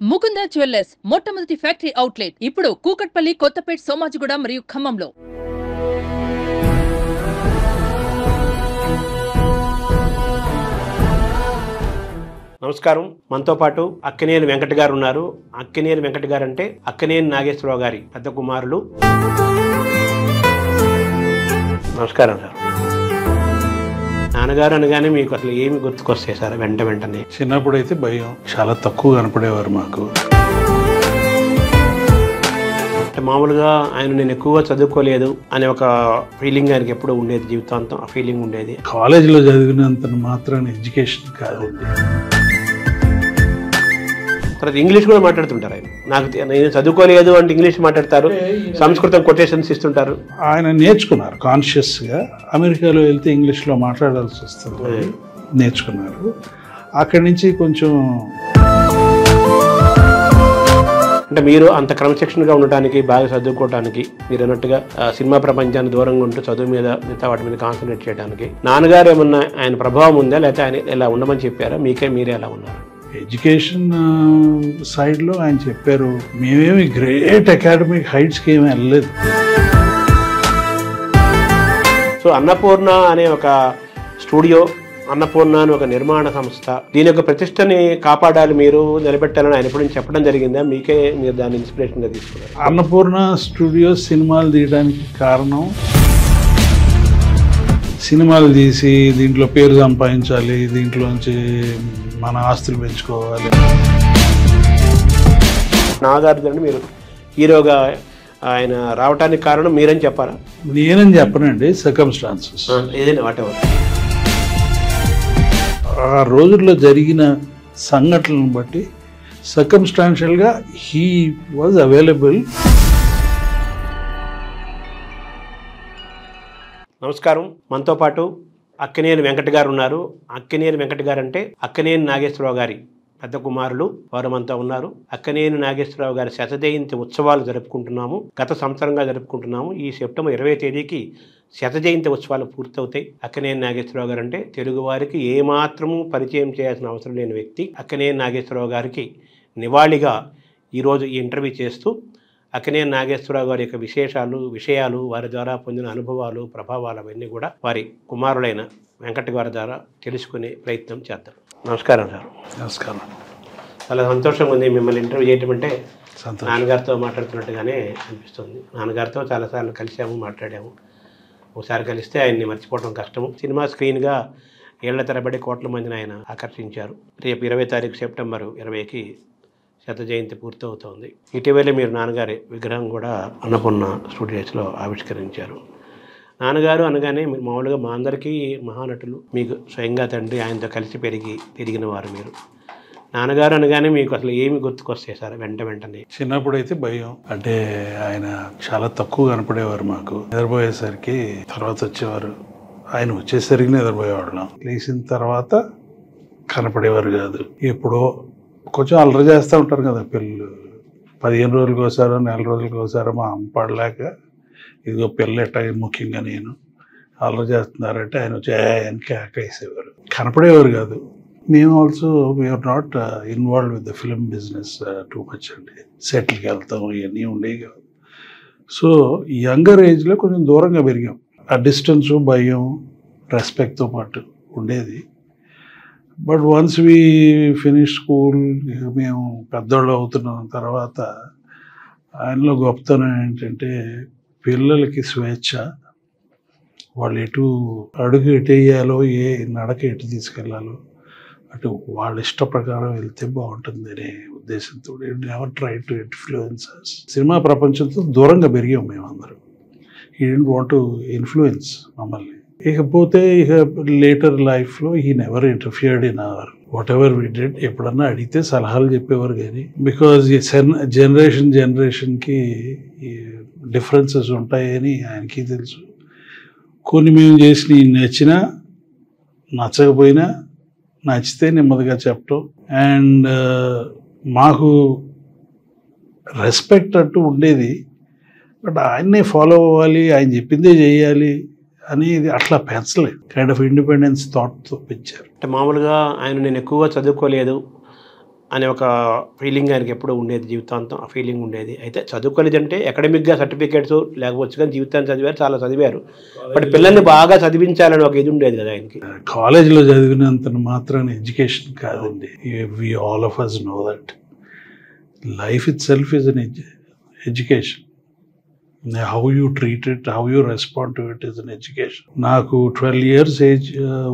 Mukunda jewellers మొట్టమొదటి factory outlet ఇప్పుడు కూకట్పల్లి, కొత్తపేట్, సోమాజిగూడ మరియు ఖమ్మంలో. నమస్కారం. మనతో పాటు అక్కినేని వెంకట గారు ఉన్నారు. అక్కినేని వెంకట గారు అంటే అక్కినేని నాగేశ్వరరావు గారి పెద్ద కుమారులు. నమస్కారం సార్. నాన్నగారు అనగానే మీకు అసలు ఏమి గుర్తుకొస్తాయి సార్ వెంటనే? చిన్నప్పుడైతే భయం, చాలా తక్కువ కనపడేవారు మాకు. మామూలుగా ఆయన నేను ఎక్కువగా చదువుకోలేదు అనే ఒక ఫీలింగ్ ఆయనకి ఎప్పుడు ఉండేది, జీవితాంతం ఆ ఫీలింగ్ ఉండేది. కాలేజీలో చదివినంత మాత్రాన ఎడ్యుకేషన్ కాదండి. తర్వాత ఇంగ్లీష్ కూడా మాట్లాడుతుంటారు ఆయన. నేను చదువుకోలేదు అంటే ఇంగ్లీష్ మాట్లాడతారు, సంస్కృతం కొటేషన్స్ ఇస్తుంటారు. ఆయన నేర్చుకున్నారు కాన్షియస్గా. అమెరికాలో వెళ్తే ఇంగ్లీష్లో మాట్లాడాల్సి వస్తుంది, నేర్చుకున్నారు. అక్కడి నుంచి కొంచెం అంటే మీరు అంత క్రమశిక్షణగా ఉండటానికి, బాగా చదువుకోవడానికి, మీరు అన్నట్టుగా సినిమా ప్రపంచాన్ని దూరంగా ఉంటూ చదువు మీద, మిగతా వాటి మీద కాన్సన్ట్రేట్ చేయడానికి నాన్నగారు ఏమన్నా ఆయన ప్రభావం ఉందా, లేకపోతే ఆయన ఇలా ఉండమని చెప్పారా? మీరే ఎలా ఉన్నారు? ఎడ్యుకేషన్ సైడ్లో ఆయన చెప్పారు. మేమేమి గ్రేట్ అకాడమిక్ హైట్స్కి ఏమీ వెళ్ళలేదు. సో అన్నపూర్ణ అనే ఒక స్టూడియో, అన్నపూర్ణ అని ఒక నిర్మాణ సంస్థ, దీని యొక్క ప్రతిష్టని కాపాడాలి, మీరు నిలబెట్టాలని ఆయన ఎప్పుడు చెప్పడం జరిగిందా? మీరు దాన్ని ఇన్స్పిరేషన్గా తీసుకున్నారు? అన్నపూర్ణ స్టూడియో సినిమాలు తీయడానికి కారణం, సినిమాలు తీసి దీంట్లో పేరు సంపాదించాలి, దీంట్లోంచి మన ఆస్తులు పెంచుకోవాలి. నాగార్జున మీరు హీరోగా ఆయన రావటానికి కారణం మీరని చెప్పారా? నేనని చెప్పనండి, సర్కమ్స్టాన్సెస్. ఏదైనా వాటెవర్ ఆ రోజుల్లో జరిగిన సంఘటనలను బట్టి సర్కమ్స్టాన్షియల్గా హీ వాజ్ అవైలబుల్. నమస్కారం. మనతో పాటు అక్కినేని వెంకట గారు ఉన్నారు. అక్కినేని వెంకట గారు అంటే అక్కినేని నాగేశ్వరరావు గారి పెద్ద కుమారులు. వారు మనతో ఉన్నారు. అక్కినేని నాగేశ్వరరావు గారి శతజయంతి ఉత్సవాలు జరుపుకుంటున్నాము. గత సంవత్సరంగా జరుపుకుంటున్నాము. ఈ సెప్టెంబర్ 20వ తేదీకి శతజయంతి ఉత్సవాలు పూర్తవుతాయి. అక్కినేని నాగేశ్వరరావు గారు అంటే తెలుగు వారికి ఏమాత్రము పరిచయం చేయాల్సిన అవసరం లేని వ్యక్తి. అక్కినేని నాగేశ్వరరావు గారికి నివాళిగా ఈరోజు ఈ ఇంటర్వ్యూ చేస్తూ అక్కినేని నాగేశ్వరరావు గారి యొక్క విషయాలు, వారి ద్వారా పొందిన అనుభవాలు, ప్రభావాలు అవన్నీ కూడా వారి కుమారులైన వెంకట గారి ద్వారా తెలుసుకునే ప్రయత్నం చేద్దాం. నమస్కారం సార్. నమస్కారం. చాలా సంతోషంగా ఉంది మిమ్మల్ని ఇంటర్వ్యూ చేయటం అంటే. సంతోషం. నాన్నగారితో మాట్లాడుతున్నట్టుగానే అనిపిస్తుంది. నాన్నగారితో చాలాసార్లు కలిసాము, మాట్లాడాము. ఒకసారి కలిస్తే ఆయన్ని మర్చిపోవడం కష్టము. సినిమా స్క్రీన్గా ఏళ్ల తరబడి కోట్ల మందిని ఆయన ఆకర్షించారు. రేపు 20 తారీఖు సెప్టెంబర్ 20కి శత జయంతి పూర్తవుతోంది. ఇటీవలే మీరు నాన్నగారి విగ్రహం కూడా అన్నపూర్ణ స్టూడియోస్లో ఆవిష్కరించారు. నాన్నగారు అనగానే మీరు మామూలుగా మా అందరికీ మహానటులు, మీకు స్వయంగా తండ్రి, ఆయనతో కలిసి పెరిగిన వారు మీరు. నాన్నగారు అనగానే మీకు అసలు ఏమి గుర్తుకొస్తాయి సార్ వెంటనే? చిన్నప్పుడైతే భయం, అంటే ఆయన చాలా తక్కువ కనపడేవారు మాకు. నిద్రపోయేసరికి తర్వాత వచ్చేవారు, ఆయన వచ్చేసరికి నిద్రపోయేవాళ్ళం. లేచిన తర్వాత కనపడేవారు కాదు. ఎప్పుడో కొంచెం అల్లరి చేస్తూ ఉంటారు కదా పిల్లలు. 15 రోజులకు ఒకసారో, నెల రోజులకు ఒకసారో మా అమ్మ పడలేక, ఇదిగో పిల్లలు ఎట్టా, ముఖ్యంగా నేను అల్లరి చేస్తున్నారంటే ఆయన వచ్చి ఆయన కేకేసేవారు. కనపడేవారు కాదు. మేము also we are not involve with the film business too much అండి. సెటిల్కి వెళ్తాం, ఇవన్నీ ఉండేవి కాదు. సో యంగర్ ఏజ్లో కొంచెం దూరంగా పెరిగాం. ఆ డిస్టెన్స్, భయం, రెస్పెక్ట్తో పాటు ఉండేది. But once we finish school, మేము పెద్దోళ్ళు అవుతున్న తర్వాత ఆయనలో గొప్పతనం ఏంటంటే పిల్లలకి స్వేచ్ఛ, వాళ్ళు అడుగు ఎటు వేయాలో, నడక ఎటు తీసుకెళ్లాలో అటు వాళ్ళ ఇష్ట ప్రకారం వెళ్తే బాగుంటుంది అనే ఉద్దేశంతో never try to influence us. సినిమా ప్రపంచంతో దూరంగా పెరిగాం మేమందరం. He don't want to influence మమ్మల్ని. ఇకపోతే లేటర్ లైఫ్లో he never interfered in our whatever we did. ఎప్పుడన్నా అడిగితే సలహాలు చెప్పేవారు కానీ, బికాజ్ ఈ జనరేషన్కి డిఫరెన్సెస్ ఉంటాయని ఆయనకి తెలుసు. కొన్ని మేము చేసి నచ్చినా నచ్చకపోయినా, నచ్చితే నెమ్మదిగా చెప్పటం. అండ్ మాకు రెస్పెక్ట్ అంటూ ఉండేది. బట్ ఆయన్నే ఫాలో అవ్వాలి, ఆయన చెప్పిందే చేయాలి అనేది అట్లా పెంచలేదు. కైండ్ ఆఫ్ ఇండిపెండెన్స్ థాట్తో పెంచారు. అంటే మామూలుగా ఆయన నేను ఎక్కువగా చదువుకోలేదు అనే ఒక ఫీలింగ్ ఆయనకి ఎప్పుడూ ఉండేది, జీవితాంతం ఆ ఫీలింగ్ ఉండేది. అయితే చదువుకోలేదంటే అకాడమిక్గా సర్టిఫికేట్స్ లేకపోవచ్చు, కానీ జీవితాన్ని చదివారు, చాలా చదివారు. బట్ పిల్లల్ని బాగా చదివించాలని ఒక ఇది ఉండేది కదా ఆయనకి. కాలేజీలో చదివినంత మాత్రాన ఎడ్యుకేషన్ కాదండి. We all of us know that life itself is an education. How you treat it, how you respond to it is an education. నాకు 12 years ఏజ్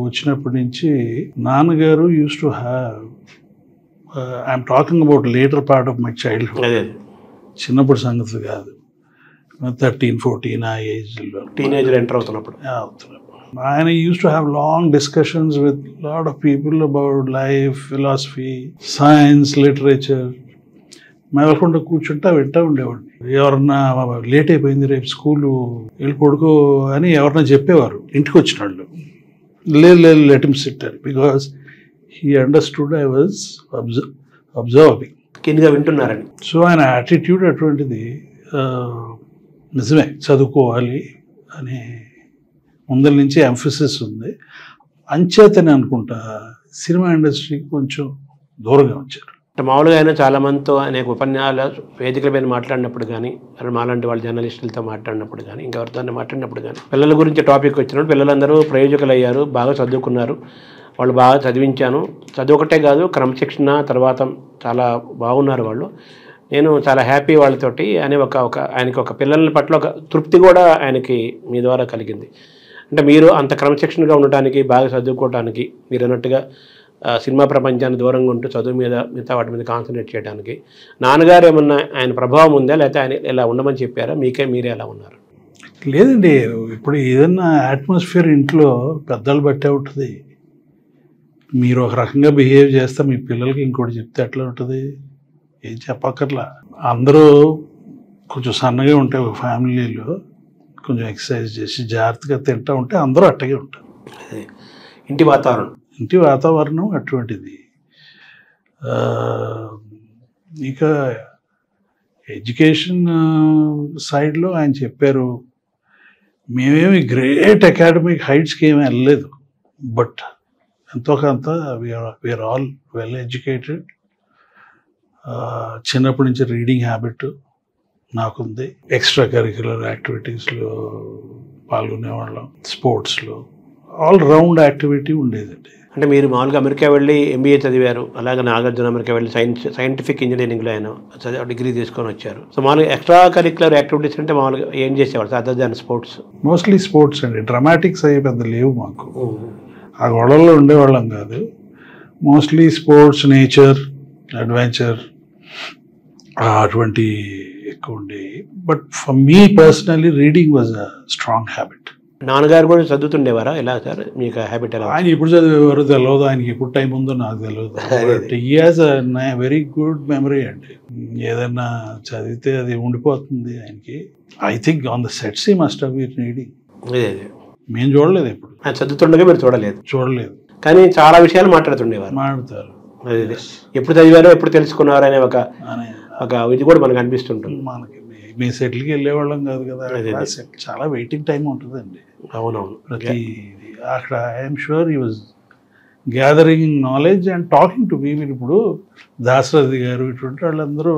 వచ్చినప్పటి నుంచి నాన్నగారు use to have, I'm talking about later part of my childhood, అదే చిన్నప్పుడు సంగతి కాదు, 13, 14 ఆ ఏజ్లో, టీనేజర్ ఎంటర్ అవుతున్నప్పుడు. ఆయన used to have long discussions with lot of people about life, philosophy, science, literature. మేవకుండా కూర్చుంటా వింటా ఉండేవాడిని. ఎవరన్నా లేట్ అయిపోయింది రేపు స్కూలు వెళ్ళి పడుకో అని ఎవరన్నా చెప్పేవారు ఇంటికి వచ్చిన వాళ్ళు, లేదు లేదు లెట్ హిమ్ సిట్ అని, because he understood I was observing, కిందగా వింటున్నారని. సో ఆయన యాటిట్యూడ్ అటువంటిది. నిజమే, చదువుకోవాలి అనే ముందర నుంచి ఎంఫసిస్ ఉంది. అంచేతనే అనుకుంటా సినిమా ఇండస్ట్రీకి కొంచెం దూరంగా వచ్చారు. మామూలుగా అయినా చాలామందితో అనేక ఉపన్యాసాలు వేదికల మీద మాట్లాడినప్పుడు కానీ, మాలాంటి వాళ్ళ జర్నలిస్టులతో మాట్లాడినప్పుడు కానీ, ఇంకెవరితో మాట్లాడినప్పుడు కానీ, పిల్లల గురించి టాపిక్ వచ్చినప్పుడు పిల్లలందరూ ప్రయోజకులు అయ్యారు, బాగా చదువుకున్నారు, వాళ్ళు బాగా చదివించాను, చదువు ఒకటే కాదు క్రమశిక్షణ తర్వాత చాలా బాగున్నారు వాళ్ళు, నేను చాలా హ్యాపీ వాళ్ళతోటి అనే ఆయనకి ఒక పిల్లల పట్ల ఒక తృప్తి కూడా ఆయనకి మీ ద్వారా కలిగింది. అంటే మీరు అంత క్రమశిక్షణగా ఉండటానికి, బాగా చదువుకోవడానికి, మీరు అన్నట్టుగా సినిమా ప్రపంచాన్ని దూరంగా ఉంటూ చదువు మీద మిగతా వాటి మీద కాన్సన్ట్రేట్ చేయడానికి నాన్నగారు ఏమన్నా ఆయన ప్రభావం ఉందా, లేకపోతే ఆయన ఇలా ఉండమని చెప్పారా, మీరే ఎలా ఉన్నారు? లేదండి, ఇప్పుడు ఏదన్నా అట్మాస్ఫియర్ ఇంట్లో పెద్దలు బట్టే ఉంటుంది. మీరు ఒక రకంగా బిహేవ్ చేస్తే మీ పిల్లలకి ఇంకోటి చెప్తే ఎట్లా ఉంటుంది, ఏం చెప్పక్కర్లా. అందరూ కొంచెం సన్నగా ఉంటే ఒక ఫ్యామిలీలో కొంచెం ఎక్సర్సైజ్ చేసి జాగ్రత్తగా తింటూ ఉంటే అందరూ అట్టగే ఉంటారు. ఇంటి వాతావరణం అటువంటిది. ఇక ఎడ్యుకేషన్ సైడ్లో ఆయన చెప్పారు, మేమేమి గ్రేట్ అకాడమిక్ హైట్స్కి ఏమీ వెళ్ళలేదు, బట్ ఎంతో కొంత వీఆర్ ఆల్ వెల్ ఎడ్యుకేటెడ్. చిన్నప్పటి నుంచి రీడింగ్ హ్యాబిట్ నాకుంది, ఎక్స్ట్రా కరిక్యులర్ యాక్టివిటీస్లో పాల్గొనేవాళ్ళం, స్పోర్ట్స్లో ఆల్ రౌండ్ యాక్టివిటీ ఉండేదండి. అంటే మీరు మామూలుగా అమెరికా వెళ్ళి ఎంబీఏ చదివారు, అలాగే నాగార్జున అమెరికా వెళ్ళి సైంటిఫిక్ ఇంజనీరింగ్లో ఆయన డిగ్రీ తీసుకొని వచ్చారు. సో మామూలుగా ఎక్స్ట్రా కరిక్యులర్ యాక్టివిటీస్ అంటే మామూలుగా ఏం చేసేవాళ్ళు other than sports? Mostly sports అండి. డ్రామాటిక్స్ అయ్యే పెద్ద లేవు మాకు, ఆ గొడవల్లో ఉండేవాళ్ళం కాదు. మోస్ట్లీ స్పోర్ట్స్, నేచర్, అడ్వెంచర్ అటువంటి ఎక్కువ ఉండేవి. But for me personally reading was a strong habit. నాన్నగారు కూడా చదువుతుండేవారా ఎలా సార్, మీకు హ్యాబిట్ ఎలా? ఆయన ఎప్పుడు చదివేవారు తెలియదు, ఆయనకి ఎప్పుడు టైం ఉందో నాకు తెలియదు. He has a very good memory అండి. ఏదన్నా చదివితే అది ఉండిపోతుంది ఆయనకి. I think on the sets he must have been reading. మేము చూడలేదు ఎప్పుడు, ఆయన చదువుతుండగా మీరు చూడలేదు, కానీ చాలా విషయాలు మాట్లాడుతారు. ఎప్పుడు చదివారో ఎప్పుడు తెలుసుకున్నారో అనే ఒక ఇది కూడా మనకు అనిపిస్తుంటుంది. మనకి మీ సెటిల్కి వెళ్ళేవాళ్ళం కాదు కదా, చాలా వెయిటింగ్ టైం ఉంటుందండి. అవునవును, ప్రతి అక్కడ I'm sure he was gathering knowledge and talking to people. ఇప్పుడు దాశరథి గారు ఇటువంటి వాళ్ళందరూ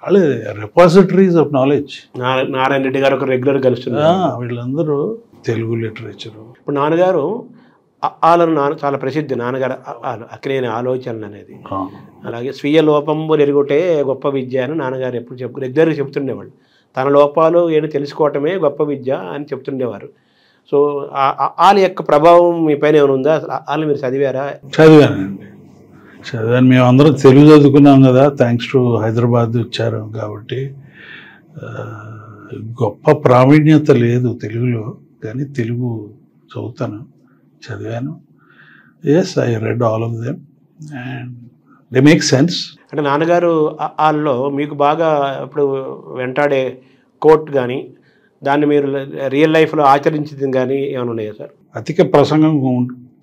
వాళ్ళే repositories of knowledge. Narayana Reddy గారు ఒక రెగ్యులర్ కలుస్తున్నారు, వీళ్ళందరూ తెలుగు లిటరేచరు. ఇప్పుడు నాన్నగారు చాలా ప్రసిద్ధి, నాన్నగారు అక్కినేని ఆలోచనలు అనేది. అలాగే స్వీయ లోపంబు ఎరుగుటే గొప్ప విద్య అని నాన్నగారు ఎప్పుడు రెగ్యులర్గా చెప్తుండేవాళ్ళు. తన లోపాలు ఏంటి తెలుసుకోవటమే గొప్ప విద్య అని చెప్తుండేవారు. సో వాళ్ళ యొక్క ప్రభావం మీ పైన ఏమైనా ఉందా? వాళ్ళు మీరు చదివారా? చదివాను. మేము అందరం తెలుగు చదువుకున్నాం కదా, థ్యాంక్స్ టు హైదరాబాద్ వచ్చారు కాబట్టి. గొప్ప ప్రావీణ్యత లేదు తెలుగులో, కానీ తెలుగు చదివాను. Yes, I read all of them and they make sense. అంటే నాన్నగారు వాళ్ళలో మీకు బాగా ఇప్పుడు వెంటాడే కోట్ కానీ, దాన్ని మీరు రియల్ లైఫ్లో ఆచరించింది కానీ ఏమైనా ఉన్నాయా సార్? అధిక ప్రసంగం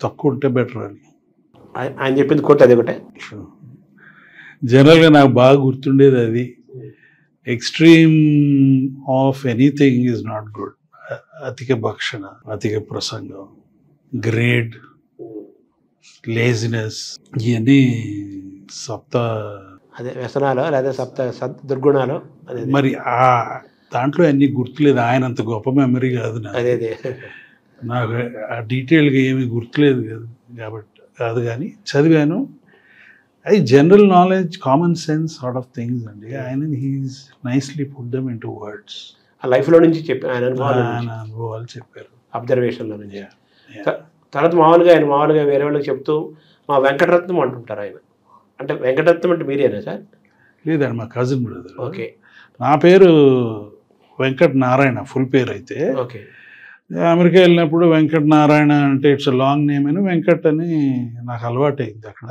తక్కువ ఉంటే బెటర్ అని ఆయన చెప్పింది కోట్ అది ఒకటే. జనరల్గా నాకు బాగా గుర్తుండేది అది, extreme of anything is not good. అధిక భక్షణ, అధిక ప్రసంగం, గ్రేడ్, లేజినెస్, ఇవన్నీ సప్త అదే వ్యసనాలు లేదా దుర్గుణాలు అదే మరి ఆ దాంట్లో అన్ని గుర్తులేదు. ఆయన అంత గొప్ప మెమరీ కాదు అదే అదే నాకు ఆ డీటెయిల్గా ఏమీ గుర్తులేదు కాబట్టి కాదు, కానీ చదివాను. అది general knowledge, common sense sort of things అండి. ఆయన he's nicely put them in to words. ఆ లైఫ్లో నుంచి చెప్పి ఆయన అనుభవాలు చెప్పారు, అబ్జర్వేషన్లో నుంచి. తర్వాత మామూలుగా వేరే వాళ్ళకి చెప్తూ మా వెంకటరత్నం అంటుంటారు ఆయన. అంటే వెంకటరత్నం అంటే మీరేనా సార్? లేదండి, మా కజిన్ బ్రదర్. ఓకే. నా పేరు వెంకట నారాయణ, ఫుల్ పేరు. అయితే ఓకే, అమెరికా వెళ్ళినప్పుడు వెంకట నారాయణ అంటే ఇట్స్ లాంగ్ నేమ్ అని వెంకట్ అని నాకు అలవాటు అయింది అక్కడ.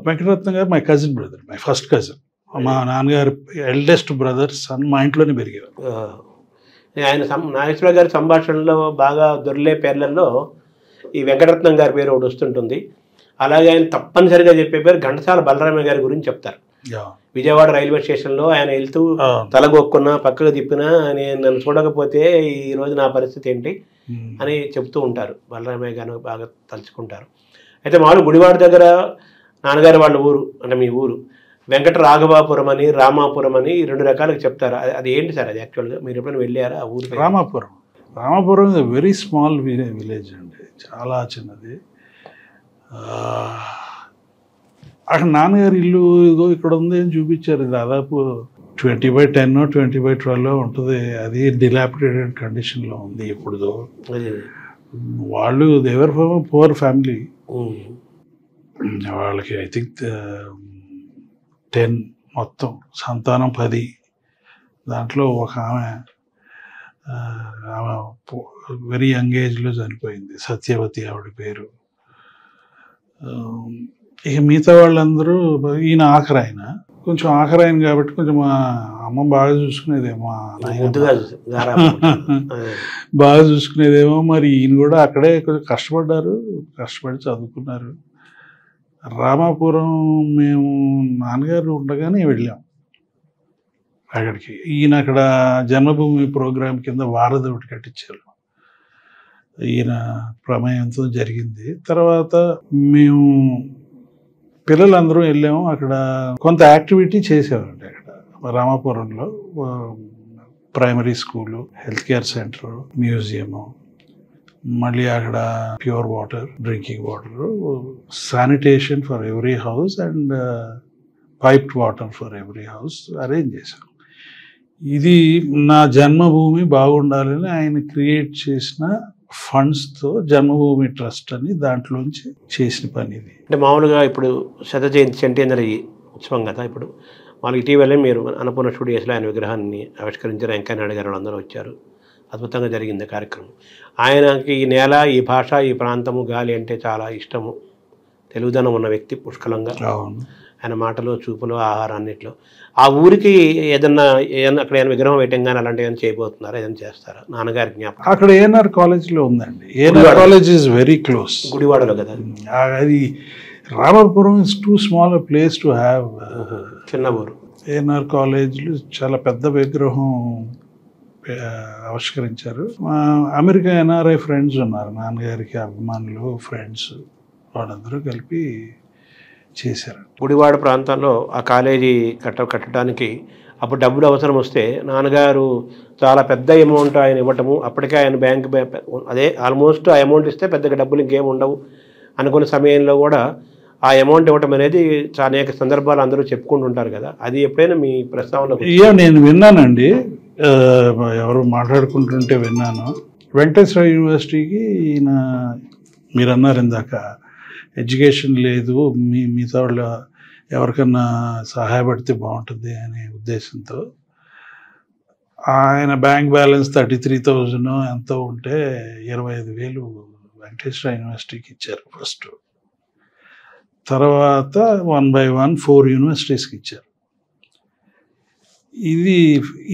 వెంకటరత్నం గారు my cousin brother, my first cousin. మా నాన్నగారు ఎల్డెస్ట్ బ్రదర్ సన్, మా ఇంట్లోనే పెరిగారు. ఆయన నాగేశ్వరరావు గారి సంభాషణలో బాగా దొరికే పేర్లలో ఈ వెంకటరత్నం గారి పేరు ఒకటి వస్తుంటుంది. అలాగే ఆయన తప్పనిసరిగా చెప్పే పేరు ఘంటసాల బలరామయ్య గారి గురించి చెప్తారు. విజయవాడ రైల్వే స్టేషన్లో ఆయన వెళ్తూ తలగొక్కున్నా పక్కకు తిప్పినా నేను నన్ను చూడకపోతే ఈ రోజు నా పరిస్థితి ఏంటి అని చెప్తూ ఉంటారు. బలరామయ్య గారిని బాగా తలుచుకుంటారు. అయితే మామూలు గుడివాడ దగ్గర నాన్నగారు వాళ్ళ ఊరు, అంటే మీ ఊరు వెంకట రాఘవాపురం అని, రామాపురం అని 2 రకాలుగా చెప్తారు. అది ఏంటి సార్ అది యాక్చువల్గా? మీరు ఎప్పుడైనా వెళ్ళారా ఆ ఊరు? Ramapuram is very small village అండి, చాలా చిన్నది. అక్కడ నాన్నగారి ఇల్లు ఇదిగో ఇక్కడ ఉంది అని చూపించారు. దాదాపు 20/10 20/12 ఉంటుంది. అది డిలాపిడేటెడ్ కండిషన్లో ఉంది ఎప్పుడుదో. వాళ్ళు దేవర్ పూర్ ఫ్యామిలీ. వాళ్ళకి ఐ థింక్ 10 మొత్తం సంతానం 10. దాంట్లో ఒక ఆమె వెరీ యంగ్ ఏజ్లో చనిపోయింది, సత్యవతి ఆవిడ పేరు. ఇక మిగతా వాళ్ళందరూ, ఈయన ఆఖరాయన, కొంచెం ఆఖరాయన కాబట్టి కొంచెం మా అమ్మ బాగా చూసుకునేదేమో, బాగా చూసుకునేదేమో. మరి ఈయన కూడా అక్కడే కొంచెం కష్టపడి చదువుకున్నారు. రామాపురం మేము నాన్నగారు ఉండగానే వెళ్ళాం అక్కడికి. ఈయన అక్కడ జన్మభూమి ప్రోగ్రాం కింద వారధి ఒకటి కట్టించారు. ఈయన ప్రమేయంతో జరిగింది. తర్వాత మేము పిల్లలందరూ వెళ్ళాము. అక్కడ కొంత యాక్టివిటీ చేసేవారండి. అక్కడ రామాపురంలో primary school, health care center, museum, మళ్ళీ అక్కడ pure water, drinking water, sanitation for every house and piped water for every house arrange చేశాం. ఇది నా జన్మభూమి బాగుండాలని ఆయన క్రియేట్ చేసిన ఫండ్స్తో జన్మభూమి ట్రస్ట్ అని దాంట్లోంచి చేసిన పని ఇది. అంటే మామూలుగా ఇప్పుడు సెంటీనరీ ఉత్సవం కదా, ఇప్పుడు వాళ్ళకి ఇటీవలే మీరు అన్నపూర్ణ స్టూడియోస్లో ఆయన విగ్రహాన్ని ఆవిష్కరించిన వెంకయ్య నాయుడు గారు అందరూ వచ్చారు. అద్భుతంగా జరిగింది కార్యక్రమం. ఆయనకి ఈ నేల, ఈ భాష, ఈ ప్రాంతము, గాలి అంటే చాలా ఇష్టము. తెలుగుదనం ఉన్న వ్యక్తి పుష్కలంగా. ఆయన మాటలు, చూపులు, ఆహారాన్నిట్లో. ఆ ఊరికి ఏదన్నా అక్కడ ఏమైనా విగ్రహం వేయటం కానీ అలాంటివి ఏమైనా చేయబోతున్నారా? ఏదైనా చేస్తారా? నాన్నగారి జ్ఞాపకం అక్కడ ఏఎన్ఆర్ కాలేజ్లో ఉందండి. ANR college is very close, గుడివాడలో కదా అది. Ramapuram is two small place to have. చిన్న ఊరు. ఏఎన్ఆర్ కాలేజ్లో చాలా పెద్ద విగ్రహం ఆవిష్కరించారు. అమెరికా ఎన్ఆర్ఐ ఫ్రెండ్స్ ఉన్నారు, నాన్నగారికి అభిమానులు, ఫ్రెండ్స్, వాళ్ళందరూ కలిపి చేశారు. గుడివాడ ప్రాంతంలో ఆ కాలేజీ కట్టడానికి అప్పుడు డబ్బులు అవసరం వస్తే నాన్నగారు చాలా పెద్ద అమౌంట్ ఆయన ఇవ్వటము. అప్పటికే ఆయన బ్యాంక్ అదే ఆల్మోస్ట్ ఆ అమౌంట్ ఇస్తే పెద్దగా డబ్బులు ఇంకేం ఉండవు అనుకున్న సమయంలో కూడా ఆ అమౌంట్ ఇవ్వటం అనేది అనేక సందర్భాలు అందరూ చెప్పుకుంటుంటారు కదా, అది ఎప్పుడైనా మీ ప్రస్తావనలో? నేను విన్నానండి, ఎవరు మాట్లాడుకుంటుంటే విన్నాను. వెంకటేశ్వర యూనివర్సిటీకి ఈయన, మీరు అన్నారు ఇందాక ఎడ్యుకేషన్ లేదు, మిగతా వాళ్ళు ఎవరికన్నా సహాయపడితే బాగుంటుంది అనే ఉద్దేశంతో ఆయన బ్యాంక్ బ్యాలెన్స్ 33,000 ఎంతో ఉంటే 25,000 వెంకటేశ్వర యూనివర్సిటీకి ఇచ్చారు ఫస్ట్. తర్వాత 1 by 1 4 యూనివర్సిటీస్కి ఇచ్చారు. ఇది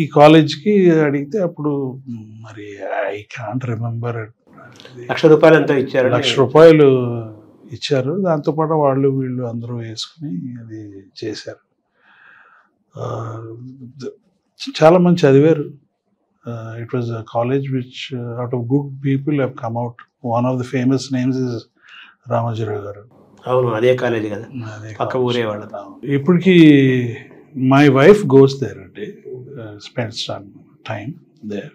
ఈ కాలేజ్కి అడిగితే అప్పుడు మరి ఐ కాంట్ రిమెంబర్, ₹1,00,000 ఎంతో ఇచ్చారు. ₹1,00,000 ఇచ్చారు. దాంతోపాటు వాళ్ళు వీళ్ళు అందరూ వేసుకుని అది చేశారు. చాలామంది చదివారు. It was a college which out of good people have come out. One of the famous names is Ramoji Rao గారు. అవును, అదే కాలేజీ కదా, అదే పక్క ఊరే వాళ్ళ. ఇప్పటికి మై వైఫ్ గోస్ దేర్ అండి, spends some time there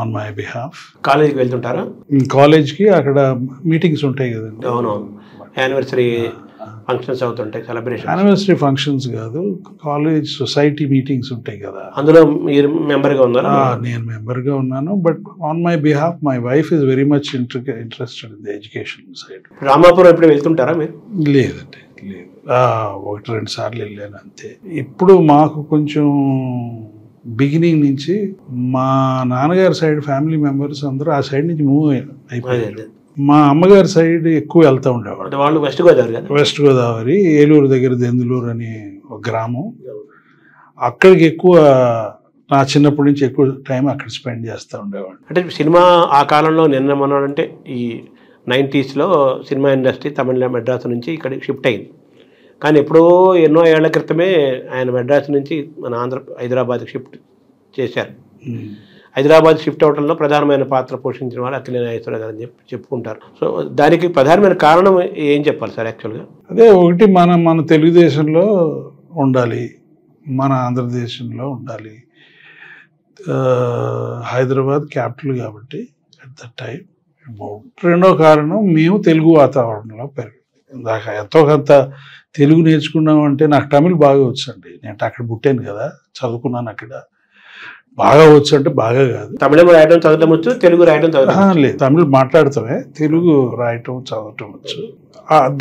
on my behalf. కాలేజీకి వెళ్తుంటారా? కాలేజ్కి అక్కడ మీటింగ్స్ ఉంటాయి కదండి. అవునవును, యానివర్సరీ ఫంక్షన్స్ అవుతుంటాయి, సెలబ్రేషన్. యానివర్సరీ ఫంక్షన్స్ కాదు, కాలేజ్ సొసైటీ మీటింగ్స్ ఉంటాయి కదా, అందులో మీరు మెంబర్గా ఉన్నారా? నేను మెంబర్గా ఉన్నాను. But on my behalf my wife is very much interested in the education side. Ramapuram ఎప్పుడు వెళ్తుంటారా మీరు? లేదండి, లేదు. 1-2 సార్లు వెళ్ళాను అంతే. ఇప్పుడు మాకు కొంచెం బిగినింగ్ నుంచి మా నాన్నగారి సైడ్ ఫ్యామిలీ మెంబర్స్ అందరూ ఆ సైడ్ నుంచి మూవ్ అయిపోయారు. మా అమ్మగారి సైడ్ ఎక్కువ వెళ్తూ ఉండేవాళ్ళు. వాళ్ళు వెస్ట్ గోదావరి కదా? వెస్ట్ గోదావరి, ఏలూరు దగ్గర దెందులూరు అని ఒక గ్రామం. అక్కడికి ఎక్కువ నా చిన్నప్పటి నుంచి ఎక్కువ టైం అక్కడ స్పెండ్ చేస్తూ ఉండేవాళ్ళు. అంటే సినిమా ఆ కాలంలో నిన్న మొన్నంటే ఈ 90sలో సినిమా ఇండస్ట్రీ తమిళ మెడ్రాస్ నుంచి ఇక్కడికి షిఫ్ట్ అయింది. కానీ ఎప్పుడో ఎన్నో ఏళ్ల క్రితమే ఆయన మెడ్రాస్ నుంచి మన హైదరాబాద్కి షిఫ్ట్ చేశారు. హైదరాబాద్ షిఫ్ట్ అవడంలో ప్రధానమైన పాత్ర పోషించిన వాళ్ళు అక్కినేని నాగేశ్వరరావు గారు అని చెప్పుకుంటారు. సో దానికి ప్రధానమైన కారణం ఏం చెప్పాలి సార్ యాక్చువల్గా? అదే ఒకటి, మన తెలుగుదేశంలో ఉండాలి, మన ఆంధ్రదేశంలో ఉండాలి. హైదరాబాద్ క్యాపిటల్ కాబట్టి అట్ దట్ టైం. రెండో కారణం, మేము తెలుగు వాతావరణంలో ఇందాక ఎంతో కొంత తెలుగు నేర్చుకున్నామంటే నాకు తమిళ్ బాగా వచ్చండి. నేను అక్కడ పుట్టాను కదా, చదువుకున్నాను అక్కడ. బాగా వచ్చు అంటే బాగా కాదు, తమిళం రాయడం చదవటం వచ్చు, తెలుగు రాయడం చదవడం లేదు. తమిళ్ మాట్లాడతామే, తెలుగు రాయటం చదవటం వచ్చు.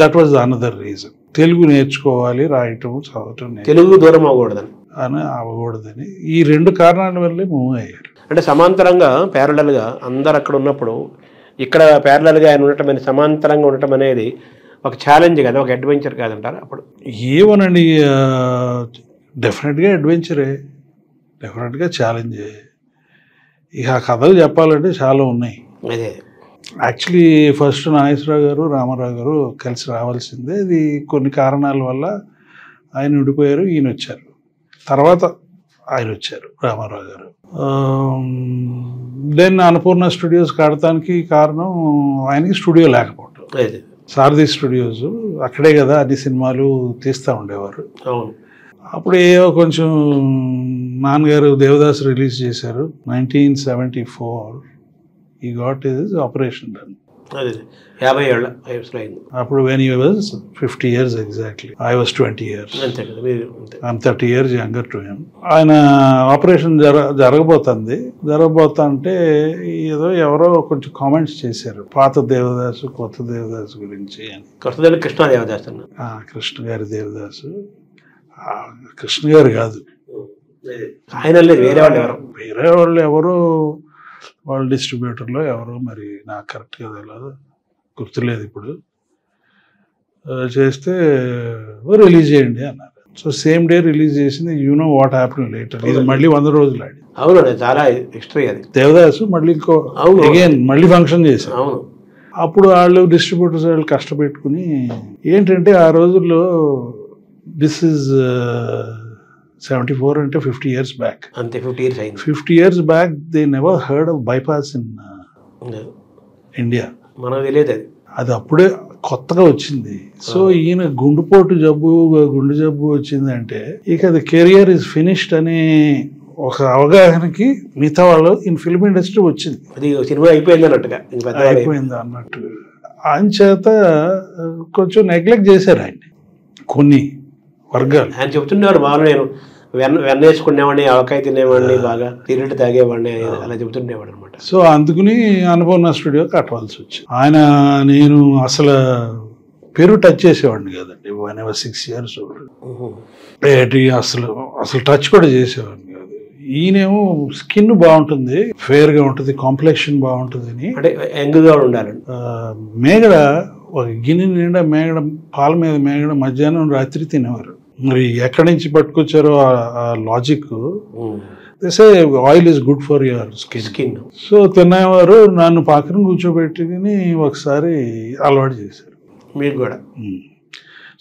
That was another reason. Telugu నేర్చుకోవాలి, రాయటం చదవటం, తెలుగు దూరం అవ్వకూడదని ఈ 2 కారణాల వల్లే మూవ్ అయ్యారు. అంటే సమాంతరంగా ప్యారలల్గా అందరు అక్కడ ఉన్నప్పుడు ఇక్కడ ప్యారలల్గా ఆయన ఉండటం అనేది, సమాంతరంగా ఉండటం అనేది ఒక ఛాలెంజ్ కదా, ఒక అడ్వెంచర్ కాదంటారా? అప్పుడు ఏమోనండి, డెఫినెట్గా అడ్వెంచరే, డెఫినెట్గా ఛాలెంజే. ఇక ఆ కథలు చెప్పాలంటే చాలా ఉన్నాయి. అదే యాక్చువల్లీ ఫస్ట్ నాగేశ్వరరావు గారు, రామారావు గారు కలిసి రావాల్సిందే. ఇది కొన్ని కారణాల వల్ల ఆయన విడిపోయారు, ఈయన వచ్చారు. తర్వాత ఆయన వచ్చారు, రామారావు గారు. దెన్ అన్నపూర్ణ స్టూడియోస్ కడటానికి కారణం ఆయనకి స్టూడియో లేకపోవటం. సారథి స్టూడియోస్ అక్కడే కదా అన్ని సినిమాలు తీస్తూ ఉండేవారు. అప్పుడు ఏవో కొంచెం నాన్నగారు దేవదాస్ రిలీజ్ చేశారు 1974. ఈ గాట్ ఇస్ ఆపరేషన్ డన్. 50 ఏళ్ళ వయసులో అయింది అప్పుడు. When he was 50 years exactly. I was 20 years. I'm 30 years younger to him. ఆయన ఆపరేషన్ జరగబోతుంటే ఏదో ఎవరో కొంచెం కామెంట్స్ చేశారు, పాత దేవదాసు కొత్త దేవదాసు గురించి అని. కృష్ణ దేవదాసు, కృష్ణ గారి దేవదాసు. కృష్ణ గారు కాదు, ఆయన వేరే వాళ్ళు ఎవరో, వాళ్ళ డిస్ట్రిబ్యూటర్లో ఎవరో, మరి నాకు కరెక్ట్గా తెలియదు, గుర్తులేదు ఇప్పుడు. చేస్తే రిలీజ్ చేయండి అన్నారు. సో సేమ్ డే రిలీజ్ చేసింది. You know what happen later. ఇది మళ్ళీ 100 రోజులు ఆడి. అవును, చాలా హిస్టరీ అది. దేవదాసు మళ్ళీ ఇంకో అగైన్ మళ్ళీ ఫంక్షన్ చేశారు. అవును. అప్పుడు వాళ్ళు డిస్ట్రిబ్యూటర్స్ వాళ్ళు కష్టపెట్టుకుని ఏంటంటే ఆ రోజుల్లో దిస్ ఈజ్ 74 అంటే 50 years బ్యాక్. అంతే, 50 years అయింది. 50 years back they never heard of bypass in India. మనకు తెలియదు అది. అది అప్పుడే కొత్తగా వచ్చింది. సో ఈయన గుండె జబ్బు వచ్చిందంటే ఇక అది కెరియర్ ఇస్ ఫినిష్డ్ అనే ఒక అవగాహనకి మిగతా వాళ్ళు ఇన్ ఫిల్మ్ ఇండస్ట్రీ వచ్చింది. అది సినిమా అయిపోయింది అన్నట్టుగా, అయిపోయింది అన్నట్టు. అంచేత కొంచెం నెగ్లెక్ట్ చేశారు ఆయన్ని కొన్ని వర్గాలు. ఆయన చెప్తుండేవారు, బాగా నేను వెన్నేసుకునేవాడిని, ఆవకాయ తినేవాడిని, బాగా తిరిగి తాగేవాడిని, అలా చెబుతుండేవాడు అనమాట. సో అందుకుని అన్నపూర్ణ స్టూడియో కట్టవలసి వచ్చింది. నేను అసలు పేరు టచ్ చేసేవాడిని కదండి. 6 years ఏంటి అసలు టచ్ కూడా చేసేవాడిని కాదు. ఈయనేమో స్కిన్ బాగుంటుంది, ఫేర్గా ఉంటుంది, కాంప్లెక్షన్ బాగుంటుంది అని, అంటే యంగ్గా ఉండాలండి. మేగడ ఒక గిన్నె నిండా మేగడ, పాల మీద మేగడ మధ్యాహ్నం రాత్రి తినేవారు. మరి ఎక్కడి నుంచి పట్టుకొచ్చారో ఆ logic. This oil is good for your skin. So తినేవారు. నన్ను పక్కన కూర్చోబెట్టుకుని ఒకసారి అలవాటు చేశారు. మీకు కూడా.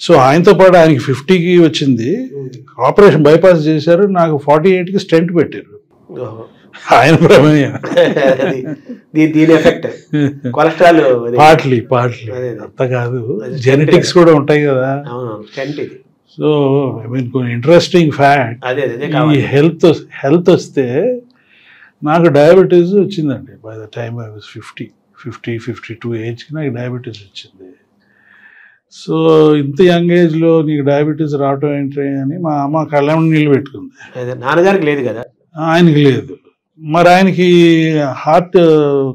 సో ఆయనతో పాటు ఆయనకి 50కి వచ్చింది, ఆపరేషన్ బైపాస్ చేశారు. నాకు 48కి స్టెంట్ పెట్టారు. ఆయన ప్రమేయం. దీని ఎఫెక్ట్ కొలెస్ట్రాల్ పార్ట్లీ అంత కాదు, జెనెటిక్స్ కూడా ఉంటాయి కదా. స్టెంట్ ఇది. సో ఐ మీన్ కొన్ని ఇంట్రెస్టింగ్ ఫ్యాక్ట్, ఈ హెల్త్ వస్తే నాకు డయాబెటీస్ వచ్చిందండి. By the time I was 52 ఏజ్కి నాకు డయాబెటీస్ వచ్చింది. సో ఇంత యంగ్ ఏజ్లో నీకు డయాబెటీస్ రావటం ఏంటి అని మా అమ్మ కళ్ళం నీళ్ళు పెట్టుకుంది. నాన్నగారికి లేదు కదా? ఆయనకి లేదు. మరి ఆయనకి హార్ట్